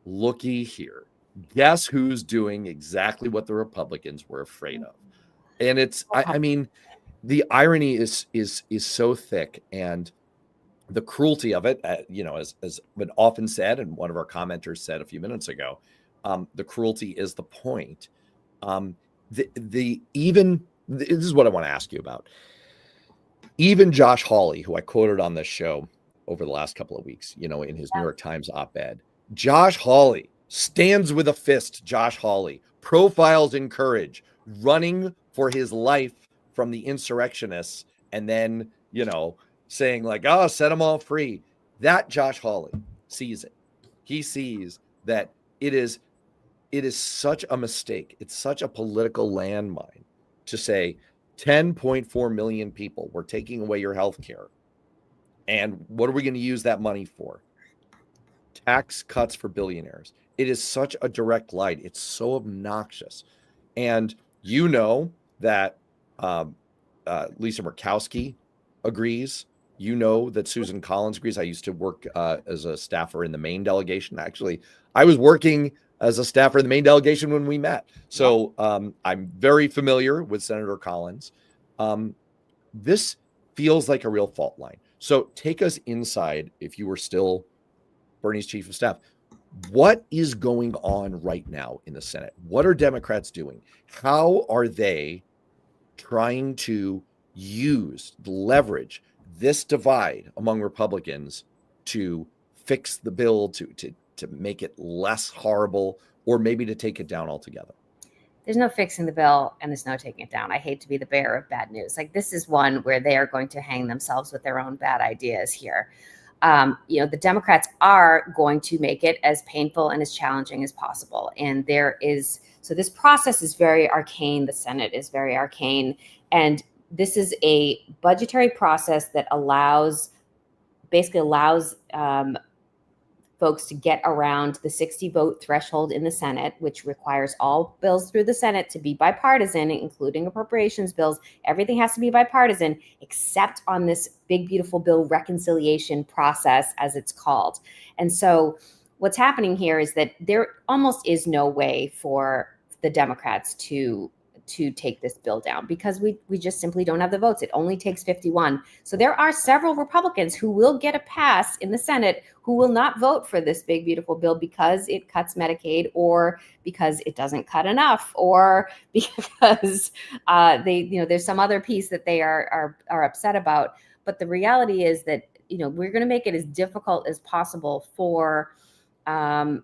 looky here. Guess who's doing exactly what the Republicans were afraid of? And it's, I mean, the irony is so thick, and the cruelty of it, as been often said, and one of our commenters said a few minutes ago, the cruelty is the point. This is what I want to ask you about. Even Josh Hawley, who I quoted on this show over the last couple of weeks, in his New York Times op-ed, Josh Hawley stands with a fist. Josh Hawley profiles in courage, running for his life from the insurrectionists, and then, saying like, oh, set them all free. That Josh Hawley sees it. He sees that it is such a mistake. It's such a political landmine to say 10.4 million people, we're taking away your health care. And what are we going to use that money for? Tax cuts for billionaires. It is such a direct light. It's so obnoxious. And that Lisa Murkowski agrees. That Susan Collins agrees. I used to work as a staffer in the Maine delegation. Actually, I was working as a staffer in the Maine delegation when we met. So I'm very familiar with Senator Collins. This feels like a real fault line. So take us inside, if you were still Bernie's chief of staff. What is going on right now in the Senate? What are Democrats doing? How are they trying to leverage this divide among Republicans to fix the bill, to make it less horrible, or maybe to take it down altogether? There's no fixing the bill and there's no taking it down. I hate to be the bearer of bad news. Like, this is one where they are going to hang themselves with their own bad ideas here. The Democrats are going to make it as painful and as challenging as possible. And so this process is very arcane. The Senate is very arcane. And this is a budgetary process that basically allows folks to get around the 60 vote threshold in the Senate, which requires all bills through the Senate to be bipartisan, including appropriations bills. Everything has to be bipartisan, except on this big, beautiful bill reconciliation process, as it's called. And so what's happening here is that there almost is no way for the Democrats to take this bill down, because we just simply don't have the votes. It only takes 51. So there are several Republicans who will get a pass in the Senate who will not vote for this big, beautiful bill because it cuts Medicaid, or because it doesn't cut enough, or because there's some other piece that they are upset about. But the reality is that, we're going to make it as difficult as possible for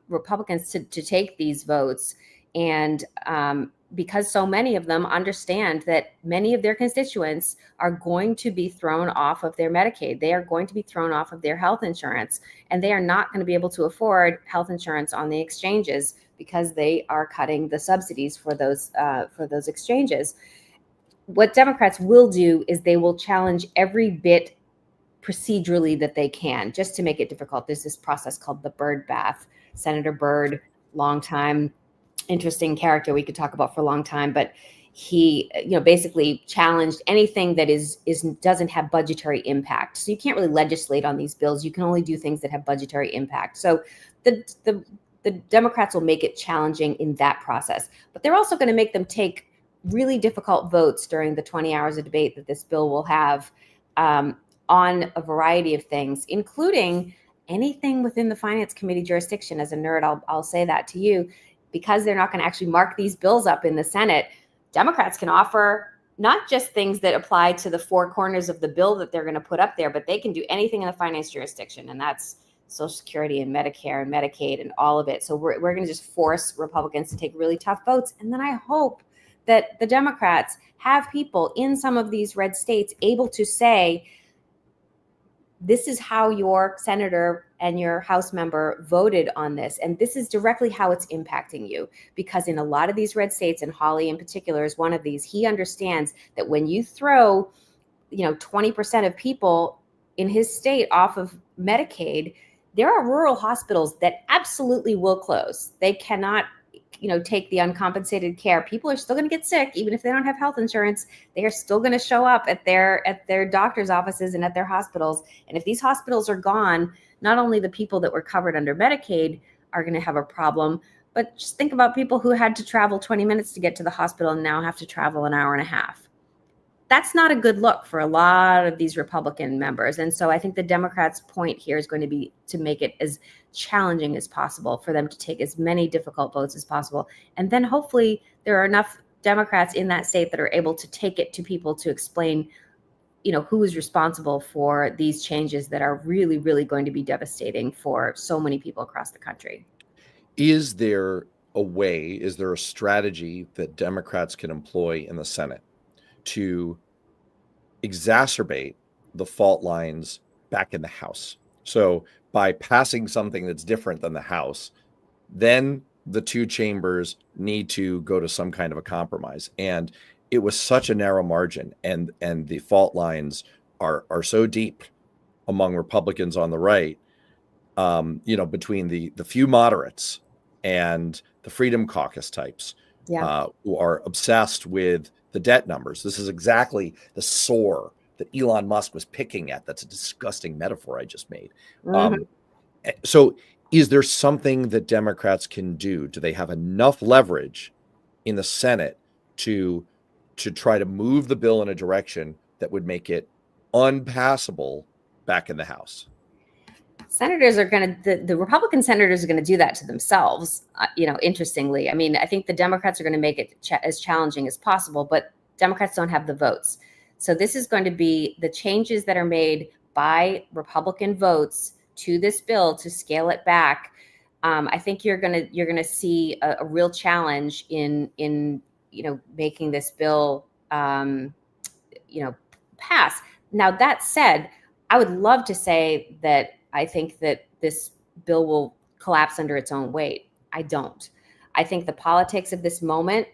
Republicans to take these votes. And because so many of them understand that many of their constituents are going to be thrown off of their Medicaid. They are going to be thrown off of their health insurance, and they are not going to be able to afford health insurance on the exchanges because they are cutting the subsidies for those exchanges. What Democrats will do is they will challenge every bit procedurally that they can, just to make it difficult. There's this process called the Byrd bath. Senator Byrd, longtime interesting character we could talk about for a long time, but he basically challenged anything that doesn't have budgetary impact. So you can't really legislate on these bills. You can only do things that have budgetary impact. So the Democrats will make it challenging in that process, but they're also going to make them take really difficult votes during the 20 hours of debate that this bill will have on a variety of things, including anything within the Finance Committee jurisdiction. As a nerd, I'll say that to you. Because they're not going to actually mark these bills up in the Senate, Democrats can offer not just things that apply to the four corners of the bill that they're going to put up there, but they can do anything in the finance jurisdiction. And that's Social Security and Medicare and Medicaid and all of it. So we're going to just force Republicans to take really tough votes. And then I hope that the Democrats have people in some of these red states able to say, this is how your senator and your House member voted on this, and this is directly how it's impacting you. Because in a lot of these red states, and Hawley in particular is one of these, he understands that when you throw 20% of people in his state off of Medicaid, there are rural hospitals that absolutely will close. They cannot take the uncompensated care. People are still going to get sick, even if they don't have health insurance. They are still going to show up at their doctor's offices and at their hospitals. And if these hospitals are gone, not only the people that were covered under Medicaid are going to have a problem, but just think about people who had to travel 20 minutes to get to the hospital and now have to travel an hour and a half. That's not a good look for a lot of these Republican members. And so I think the Democrats' point here is going to be to make it as challenging as possible for them to take as many difficult votes as possible. And then hopefully there are enough Democrats in that state that are able to take it to people to explain, who is responsible for these changes that are really, really going to be devastating for so many people across the country. Is there a strategy that Democrats can employ in the Senate to exacerbate the fault lines back in the House? So by passing something that's different than the House, then the two chambers need to go to some kind of a compromise. And it was such a narrow margin, and the fault lines are so deep among Republicans on the right, between the few moderates and the Freedom Caucus types, who are obsessed with the debt numbers. This is exactly the sore that Elon Musk was picking at. That's a disgusting metaphor I just made. Mm-hmm. So is there something that Democrats can do? Do they have enough leverage in the Senate to try to move the bill in a direction that would make it unpassable back in the House? Senators are going to, the Republican senators are going to do that to themselves. Interestingly, I mean, I think the Democrats are going to make it as challenging as possible, but Democrats don't have the votes. So this is going to be the changes that are made by Republican votes to this bill to scale it back. I think you're going to see a real challenge in making this bill pass. Now, that said, I would love to say that I think that this bill will collapse under its own weight. I don't. I think the politics of this moment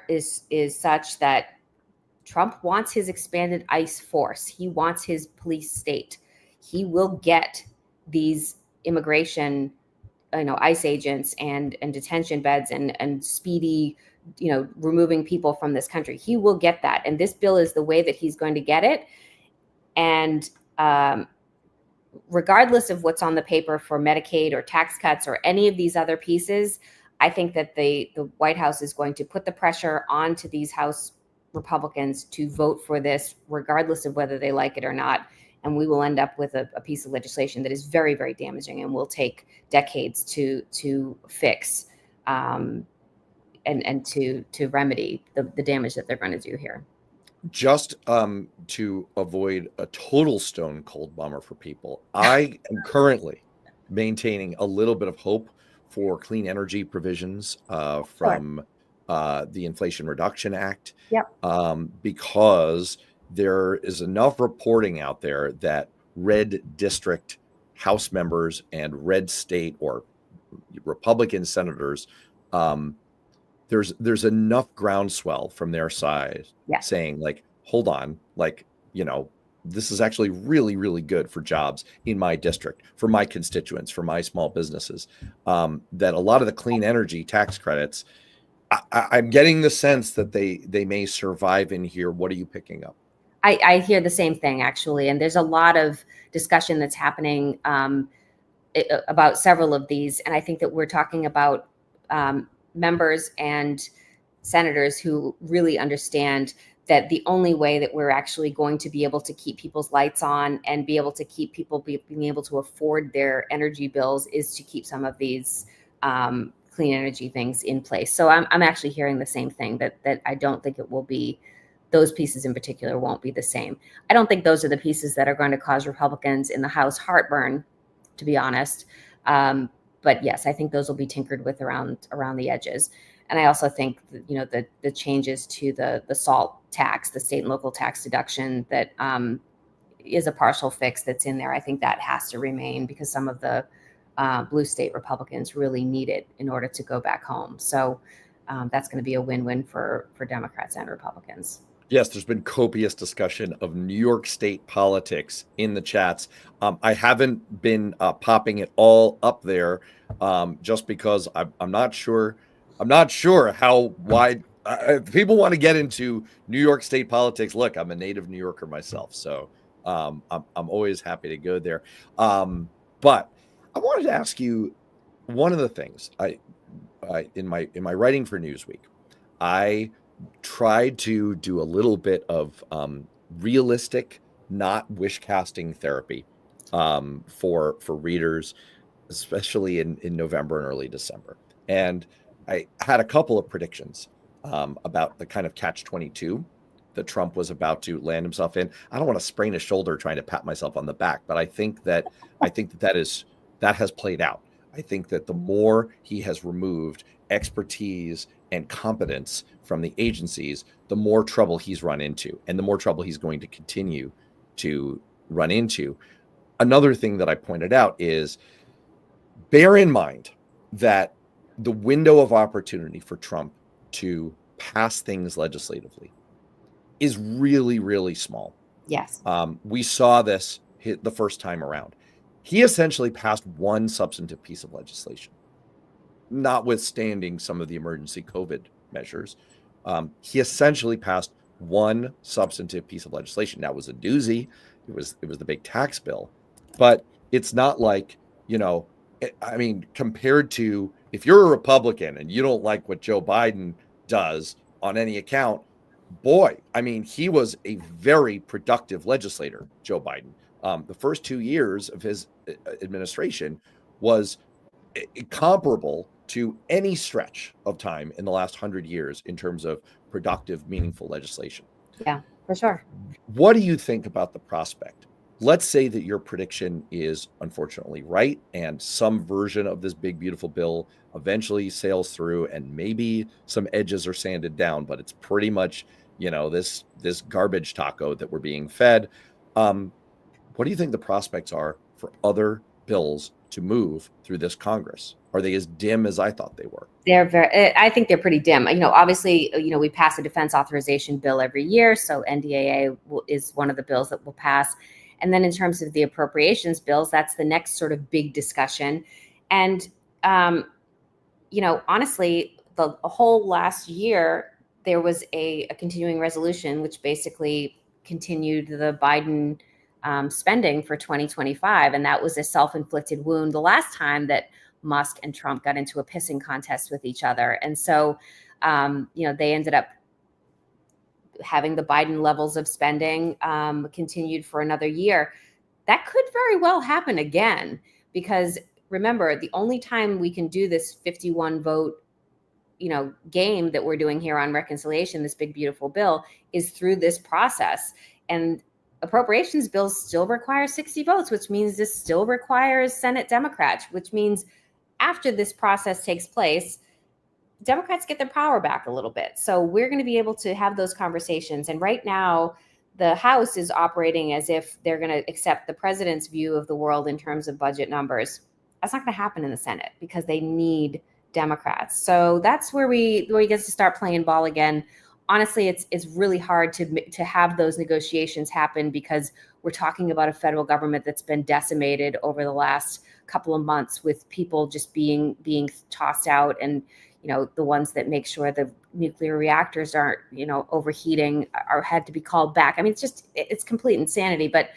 is such that Trump wants his expanded ICE force. He wants his police state. He will get these immigration, ICE agents and detention beds and speedy, removing people from this country. He will get that. And this bill is the way that he's going to get it. And regardless of what's on the paper for Medicaid or tax cuts or any of these other pieces, I think that the White House is going to put the pressure onto these House Republicans to vote for this, regardless of whether they like it or not. And we will end up with a piece of legislation that is very, very damaging and will take decades to fix and to remedy the damage that they're going to do here. Just to avoid a total stone cold bummer for people, I am currently maintaining a little bit of hope for clean energy provisions from the Inflation Reduction Act. Yep. Because there is enough reporting out there that red district House members and red state or Republican senators, there's enough groundswell from their side saying, like, hold on, like, this is actually really, really good for jobs in my district, for my constituents, for my small businesses, that a lot of the clean energy tax credits, I'm getting the sense that they may survive in here. What are you picking up? I hear the same thing, actually. And there's a lot of discussion that's happening about several of these. And I think that we're talking about members and senators who really understand that the only way that we're actually going to be able to keep people's lights on and be able to keep people being able to afford their energy bills is to keep some of these clean energy things in place. So I'm actually hearing the same thing, that I don't think it will be, those pieces in particular won't be the same. I don't think those are the pieces that are going to cause Republicans in the House heartburn, to be honest. But yes, I think those will be tinkered with around the edges. And I also think that, the changes to the SALT tax, the state and local tax deduction, that is a partial fix that's in there. I think that has to remain because some of the blue state Republicans really need it in order to go back home. So that's going to be a win-win for Democrats and Republicans. Yes, there's been copious discussion of New York State politics in the chats. I haven't been popping it all up there just because I'm not sure. I'm not sure how wide if people want to get into New York State politics. Look, I'm a native New Yorker myself, so I'm always happy to go there. But I wanted to ask you one of the things I in my writing for Newsweek, I tried to do a little bit of realistic, not wish casting therapy for readers, especially in November and early December. And I had a couple of predictions about the kind of catch-22 that Trump was about to land himself in. I don't want to sprain a shoulder trying to pat myself on the back, but I think that has played out. I think that the more he has removed expertise and competence from the agencies, the more trouble he's run into, and the more trouble he's going to continue to run into. Another thing that I pointed out is, bear in mind that the window of opportunity for Trump to pass things legislatively is really, really small. Yes. We saw this hit the first time around. He essentially passed one substantive piece of legislation, notwithstanding some of the emergency COVID measures. He essentially passed one substantive piece of legislation. That was a doozy. It was the big tax bill, but it's not like, I mean, compared to if you're a Republican and you don't like what Joe Biden does on any account, boy, I mean, he was a very productive legislator, Joe Biden. The first 2 years of his administration was comparable to any stretch of time in the last 100 years in terms of productive, meaningful legislation. Yeah, for sure. What do you think about the prospect? Let's say that your prediction is unfortunately right, and some version of this big, beautiful bill eventually sails through, and maybe some edges are sanded down, but it's pretty much, this garbage taco that we're being fed. Um, what do you think the prospects are for other bills to move through this Congress? Are they as dim as I thought they were? I think they're pretty dim. Obviously, we pass a defense authorization bill every year. So NDAA is one of the bills that will pass. And then in terms of the appropriations bills, that's the next sort of big discussion. And, honestly, the whole last year, there was a continuing resolution, which basically continued the Biden spending for 2025. And that was a self-inflicted wound the last time that Musk and Trump got into a pissing contest with each other. And so, they ended up having the Biden levels of spending continued for another year. That could very well happen again, because remember, the only time we can do this 51 vote game that we're doing here on reconciliation, this big beautiful bill, is through this process. And appropriations bills still require 60 votes, which means this still requires Senate Democrats, which means after this process takes place, Democrats get their power back a little bit. So we're going to be able to have those conversations. And right now, the House is operating as if they're going to accept the president's view of the world in terms of budget numbers. That's not going to happen in the Senate because they need Democrats. So that's where we get to start playing ball again. Honestly, it's really hard to have those negotiations happen because we're talking about a federal government that's been decimated over the last couple of months, with people just being tossed out, and the ones that make sure the nuclear reactors aren't overheating are had to be called back. I mean, it's complete insanity. But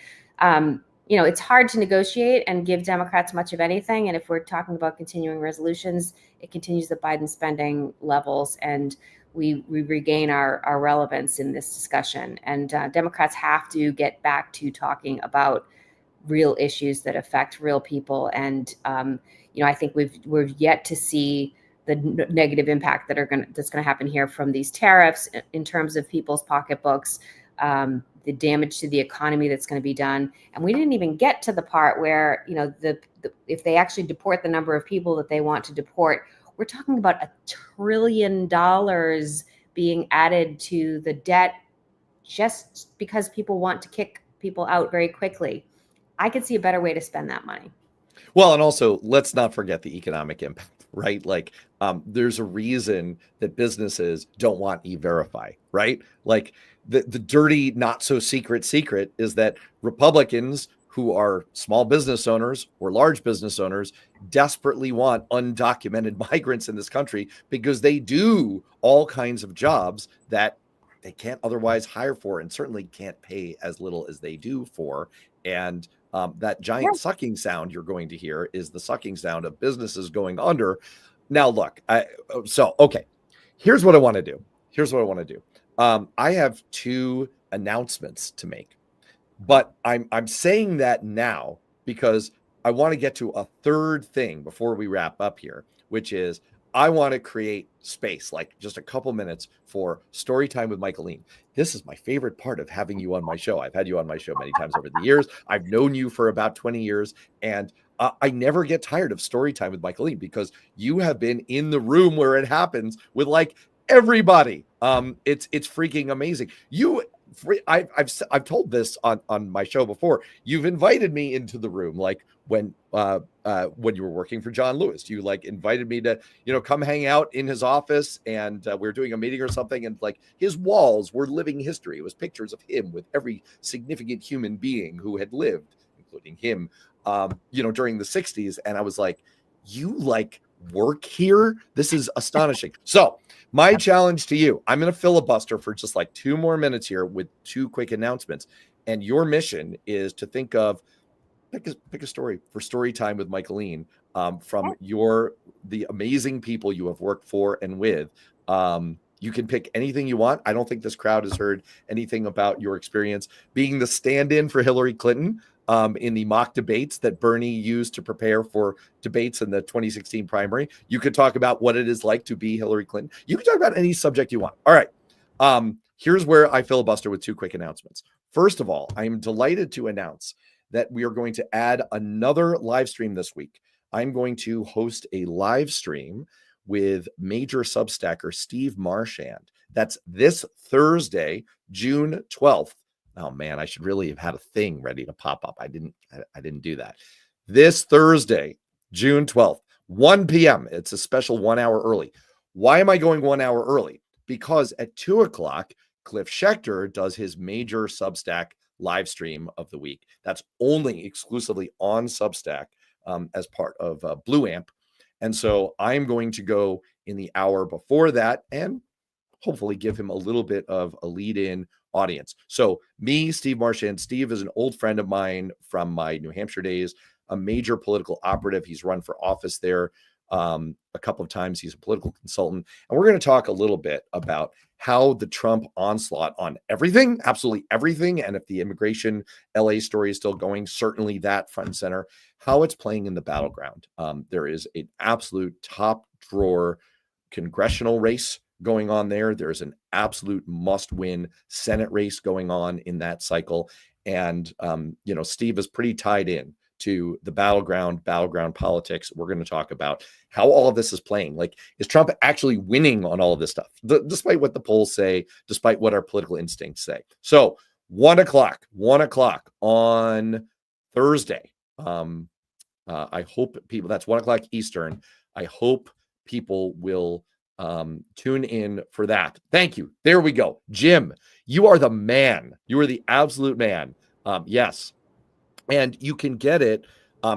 it's hard to negotiate and give Democrats much of anything. And if we're talking about continuing resolutions, it continues the Biden spending levels, and we regain our relevance in this discussion. And Democrats have to get back to talking about real issues that affect real people. And I think we've yet to see the negative impact that's going to happen here from these tariffs in terms of people's pocketbooks, the damage to the economy that's going to be done. And we didn't even get to the part where, if they actually deport the number of people that they want to deport, we're talking about $1 trillion being added to the debt just because people want to kick people out very quickly. I could see a better way to spend that money. Well, and also let's not forget the economic impact, right? Like, there's a reason that businesses don't want e-verify, right? Like the dirty, not so secret is that Republicans who are small business owners or large business owners desperately want undocumented migrants in this country because they do all kinds of jobs that they can't otherwise hire for, and certainly can't pay as little as they do for. And that giant sucking sound you're going to hear is the sucking sound of businesses going under. Now, look, okay, here's what I want to do. I have 2 announcements to make, but I'm saying that now because I want to get to a third thing before we wrap up here, which is I want to create space, like just a couple minutes for story time with Michaeline. This is my favorite part of having you on my show. I've had you on my show many times over the years. I've known you for about 20 years, and I never get tired of story time with Michaeline because you have been in the room where it happens with like everybody. It's freaking amazing. I've told this on my show before. You've invited me into the room, like when you were working for John Lewis. You like invited me to come hang out in his office, and we were doing a meeting or something, and like his walls were living history. It was pictures of him with every significant human being who had lived, including him, during the 60s. And I was like, you like work here? This is astonishing. So my challenge to you, I'm going to filibuster for just like 2 more minutes here with 2 quick announcements. And your mission is to think of, pick a story for story time with Michaeline, from the amazing people you have worked for and with. You can pick anything you want. I don't think this crowd has heard anything about your experience being the stand-in for Hillary Clinton in the mock debates that Bernie used to prepare for debates in the 2016 primary. You could talk about what it is like to be Hillary Clinton. You can talk about any subject you want. All right. Here's where I filibuster with two quick announcements. First of all, I'm delighted to announce that we are going to add another live stream this week. I'm going to host a live stream with major Substacker Steve Marchand. That's this Thursday, June 12th. Oh man, I should really have had a thing ready to pop up. I didn't do that. This Thursday, June 12th, 1 p.m. It's a special 1 hour early. Why am I going 1 hour early? Because at 2 o'clock, Cliff Schechter does his major Substack live stream of the week. That's only exclusively on Substack as part of Blue Amp. And so I'm going to go in the hour before that and hopefully give him a little bit of a lead-in audience. So me, Steve Marchand. Steve is an old friend of mine from my New Hampshire days, a major political operative. He's run for office there a couple of times. He's a political consultant. And we're going to talk a little bit about how the Trump onslaught on everything, absolutely everything, and if the immigration LA story is still going, certainly that front and center, how it's playing in the battleground. There is an absolute top drawer congressional race going on there. There's an absolute must-win Senate race going on in that cycle. And, Steve is pretty tied in to the battleground politics. We're going to talk about how all of this is playing. Like, is Trump actually winning on all of this stuff, despite what the polls say, despite what our political instincts say? So 1 o'clock on Thursday. I hope people, that's 1 o'clock Eastern. I hope people will tune in for that. Thank you. There we go. Jim, you are the man. You are the absolute man. Yes. And you can get it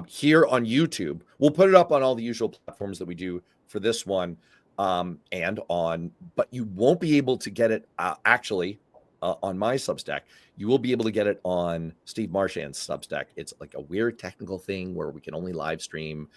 here on YouTube. We'll put it up on all the usual platforms that we do for this one but you won't be able to get it actually on my Substack. You will be able to get it on Steve Marchand's Substack. It's like a weird technical thing where we can only live stream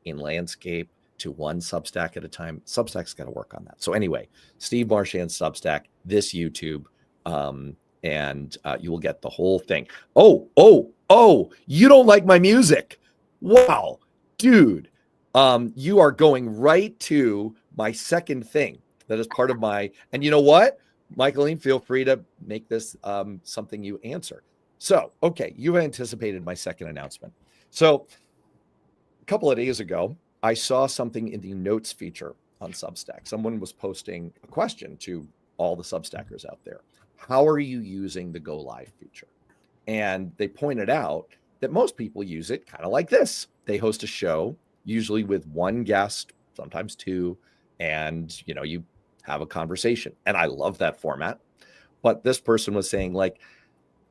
in landscape to one Substack at a time. Substack's got to work on that. So anyway, Steve Marchand's Substack, this YouTube, and you will get the whole thing. Oh, you don't like my music. Wow, dude. You are going right to my second thing that is part of my, and you know what? Michaeline, feel free to make this something you answer. So, okay, you anticipated my second announcement. So a couple of days ago, I saw something in the notes feature on Substack. Someone was posting a question to all the Substackers out there. How are you using the Go Live feature? And they pointed out that most people use it kind of like this. They host a show, usually with one guest, sometimes two, and you have a conversation. And I love that format. But this person was saying, like,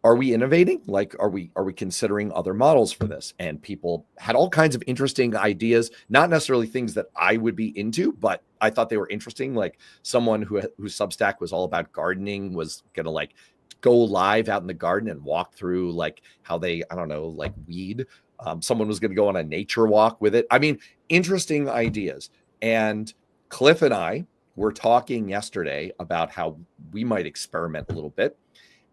are we innovating? Like, are we considering other models for this? And people had all kinds of interesting ideas, not necessarily things that I would be into, but I thought they were interesting. Like someone whose Substack was all about gardening was going to like go live out in the garden and walk through like how they, like weed. Someone was going to go on a nature walk with it. I mean, interesting ideas. And Cliff and I were talking yesterday about how we might experiment a little bit.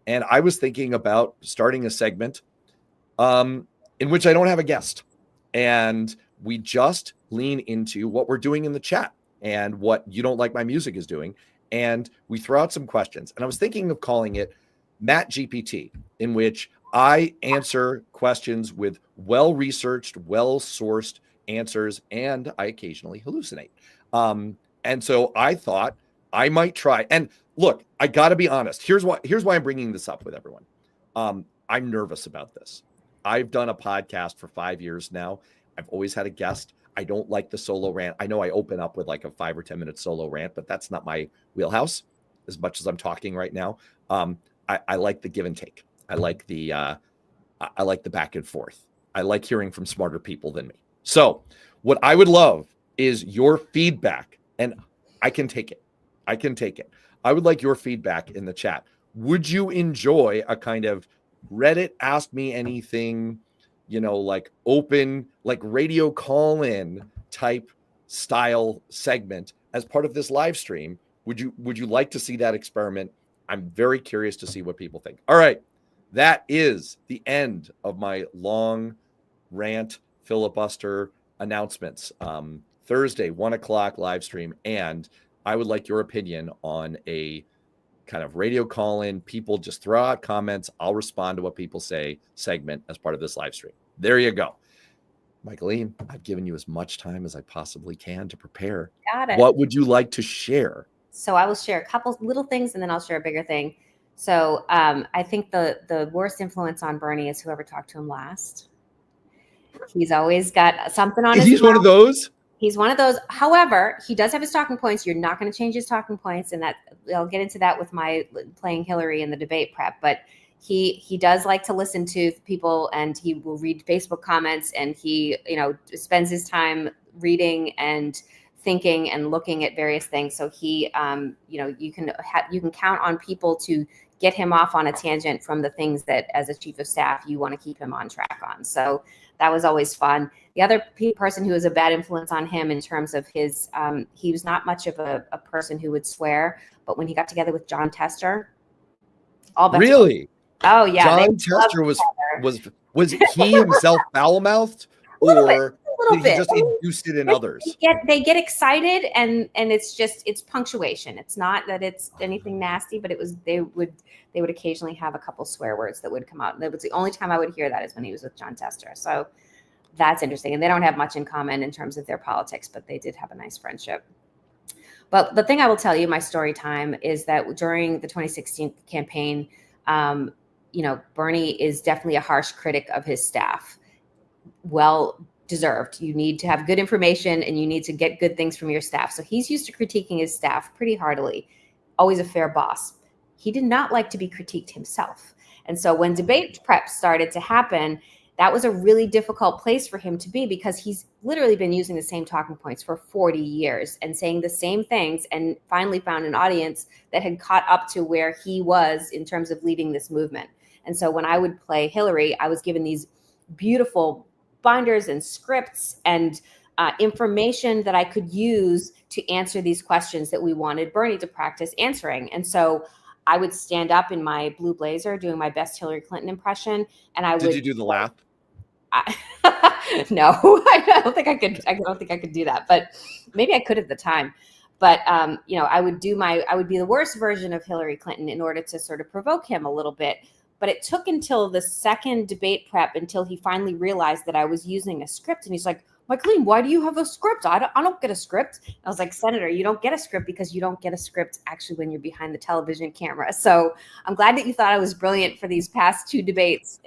And I was thinking about starting a segment in which I don't have a guest. And we just lean into what we're doing in the chat and what You Don't Like My Music is doing. And we throw out some questions. And I was thinking of calling it Matt GPT, in which I answer questions with well-researched, well-sourced answers, and I occasionally hallucinate. And so I thought I might try. And look, I got to be honest. Here's why I'm bringing this up with everyone. I'm nervous about this. I've done a podcast for 5 years now. I've always had a guest. I don't like the solo rant. I know I open up with like a 5 or 10 minute solo rant, but that's not my wheelhouse as much as I'm talking right now. I like the give and take. I like the back and forth. I like hearing from smarter people than me. So what I would love is your feedback, and I can take it. I would like your feedback in the chat. Would you enjoy a kind of Reddit Ask Me Anything, like open, like radio call-in type style segment as part of this live stream? Would you like to see that experiment? I'm very curious to see what people think. All right. That is the end of my long rant filibuster announcements. Thursday, 1:00 live stream. And I would like your opinion on a kind of radio call in. People just throw out comments. I'll respond to what people say segment as part of this live stream. There you go. Michaeline, I've given you as much time as I possibly can to prepare. Got it. What would you like to share? So I will share a couple little things and then I'll share a bigger thing. So I think the worst influence on Bernie is whoever talked to him last. He's always got something on his He's mouth. one of those. He's one of those. However, he does have his talking points. You're not going to change his talking points. And that I'll get into that with my playing Hillary in the debate prep. But he does like to listen to people, and he will read Facebook comments, and he, spends his time reading and thinking and looking at various things. So he, you can count on people to get him off on a tangent from the things that as a chief of staff, you want to keep him on track on. So that was always fun. The other person who was a bad influence on him in terms of his, he was not much of a person who would swear, but when he got together with John Tester, all bets Really? Oh yeah. John Tester was he himself foul-mouthed, or did he just induce it in others? They get excited, and it's punctuation. It's not that it's anything nasty, but they would occasionally have a couple swear words that would come out. And that was the only time I would hear that is when he was with John Tester. So that's interesting. And they don't have much in common in terms of their politics, but they did have a nice friendship. But the thing I will tell you, my story time, is that during the 2016 campaign, Bernie is definitely a harsh critic of his staff. Well deserved. You need to have good information, and you need to get good things from your staff. So he's used to critiquing his staff pretty heartily, always a fair boss. He did not like to be critiqued himself. And so when debate prep started to happen, that was a really difficult place for him to be, because he's literally been using the same talking points for 40 years and saying the same things, and finally found an audience that had caught up to where he was in terms of leading this movement. And so when I would play Hillary, I was given these beautiful binders and scripts and information that I could use to answer these questions that we wanted Bernie to practice answering. And so I would stand up in my blue blazer doing my best Hillary Clinton impression, and I would. Did you do the laugh? No, I don't think I could. I don't think I could do that, but maybe I could at the time. But I would be the worst version of Hillary Clinton in order to sort of provoke him a little bit. But it took until the second debate prep until he finally realized that I was using a script, and he's like, "Michaeline, why do you have a script? I don't get a script." I was like, "Senator, you don't get a script because you don't get a script actually when you're behind the television camera." So I'm glad that you thought I was brilliant for these past two debates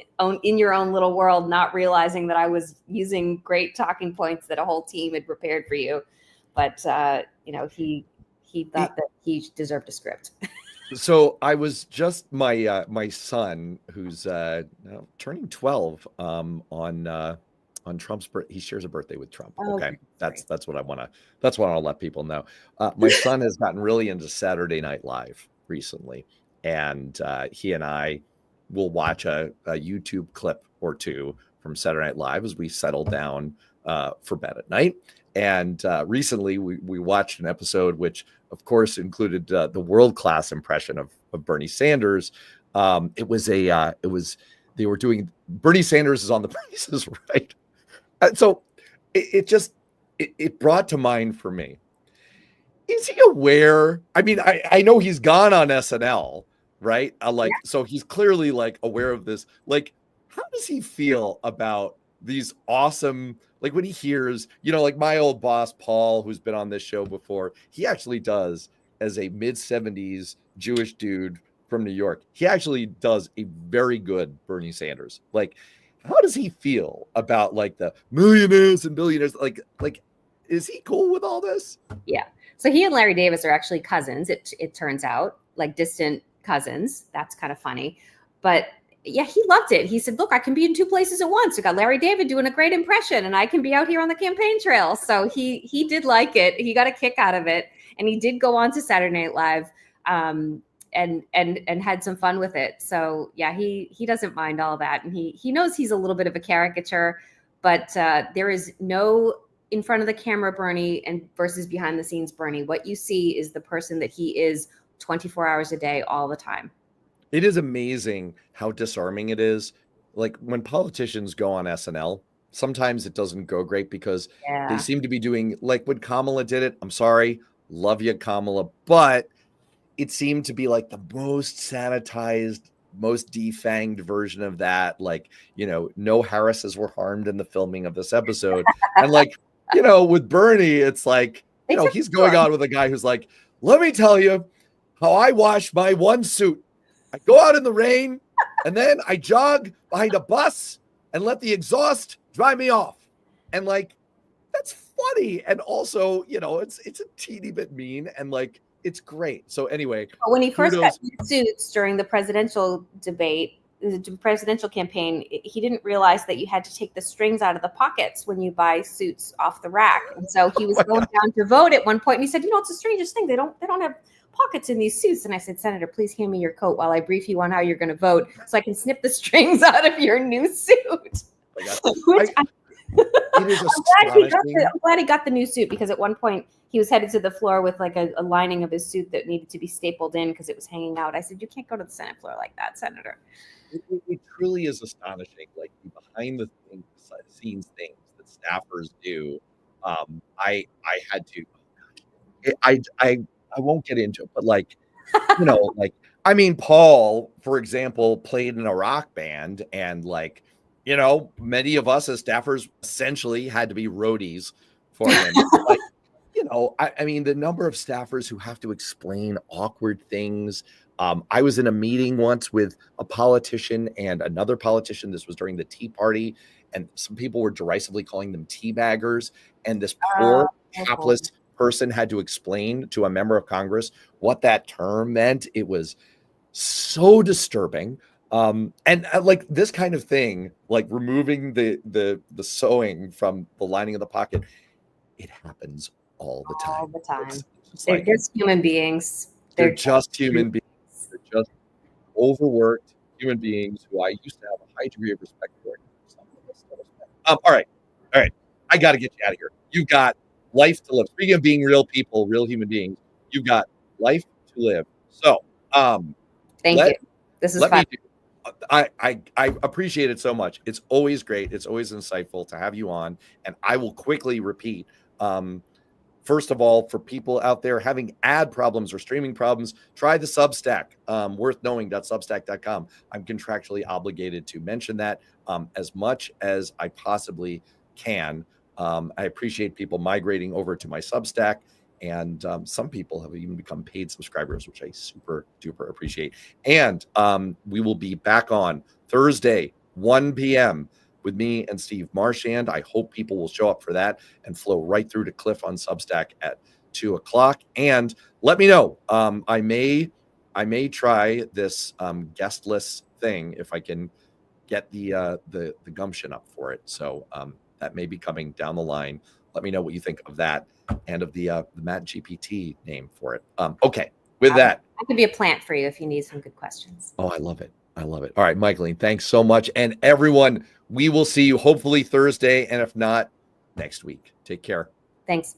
in your own little world, not realizing that I was using great talking points that a whole team had prepared for you. But he thought that he deserved a script. So I was just my son, who's turning 12 on Trump's birthday. He shares a birthday with Trump. Okay. That's what I'll let people know. My son has gotten really into Saturday Night Live recently. And he and I will watch a YouTube clip or two from Saturday Night Live as we settle down for bed at night. And recently we watched an episode, which of course included the world-class impression of Bernie Sanders. They were doing Bernie Sanders is on the Price is Right. So it brought to mind for me, is he aware? I mean, I know he's gone on SNL, right? So he's clearly aware of this. How does he feel about these awesome, when he hears, my old boss, Paul, who's been on this show before, he actually does, as a mid-70s Jewish dude from New York, he actually does a very good Bernie Sanders. How does he feel about the millionaires and billionaires? Is he cool with all this? Yeah. So he and Larry Davis are actually cousins. It turns out, distant cousins. That's kind of funny. But yeah, he loved it. He said, "Look, I can be in two places at once. We got Larry David doing a great impression, and I can be out here on the campaign trail." So he did like it. He got a kick out of it, and he did go on to Saturday Night Live, and had some fun with it. So yeah, he doesn't mind all that, and he knows he's a little bit of a caricature, but there is no in front of the camera Bernie and versus behind the scenes Bernie. What you see is the person that he is 24 hours a day, all the time. It is amazing how disarming it is. Like when politicians go on SNL, sometimes it doesn't go great because they Yeah. seem to be doing like when Kamala did it. I'm sorry, love you, Kamala, but it seemed to be like the most sanitized, most defanged version of that. Like, no Harrises were harmed in the filming of this episode. And like, with Bernie, it's like, he's going on with a guy who's like, let me tell you how I wash my one suit. I go out in the rain and then I jog behind a bus and let the exhaust dry me off. And like, that's funny. And also, it's a teeny bit mean and like, it's great. So anyway, when he first got new suits during the presidential debate, the presidential campaign, he didn't realize that you had to take the strings out of the pockets when you buy suits off the rack. And so he was going down to vote at one point and he said, it's the strangest thing. They don't have pockets in these suits. And I said, Senator, please hand me your coat while I brief you on how you're going to vote so I can snip the strings out of your new suit. I'm glad he got the new suit because at one point he was headed to the floor with like a lining of his suit that needed to be stapled in because it was hanging out. I said, you can't go to the Senate floor like that, Senator. It truly is astonishing, like behind the scenes things that staffers do. I had to, I won't get into it, but like, Paul, for example, played in a rock band and like, many of us as staffers essentially had to be roadies for him. Like, the number of staffers who have to explain awkward things. I was in a meeting once with a politician and another politician. This was during the Tea Party, and some people were derisively calling them teabaggers. And this poor, hapless person had to explain to a member of Congress what that term meant. It was so disturbing. And like this kind of thing, like removing the sewing from the lining of the pocket, it happens all the time. All the time. They're just human beings. They're just human beings. They're just overworked human beings who I used to have a high degree of respect for. All right. I got to get you out of here. You've got life to live. Speaking of being real people, real human beings, you've got life to live. So, thank you. This is fun. I appreciate it so much. It's always great. It's always insightful to have you on. And I will quickly repeat. First of all, for people out there having ad problems or streaming problems, try the Substack, worthknowing.substack.com. I'm contractually obligated to mention that as much as I possibly can. I appreciate people migrating over to my Substack. And some people have even become paid subscribers, which I super duper appreciate. And we will be back on Thursday, 1 p.m. with me and Steve Marchand. I hope people will show up for that and flow right through to Cliff on Substack at 2 o'clock. And let me know. I may try this guestless thing if I can get the gumption up for it. So that may be coming down the line. Let me know what you think of that and of the Matt GPT name for it. Okay, with that. I could be a plant for you if you need some good questions. Oh, I love it. All right, Michaeline, thanks so much. And everyone, we will see you hopefully Thursday. And if not, next week. Take care. Thanks.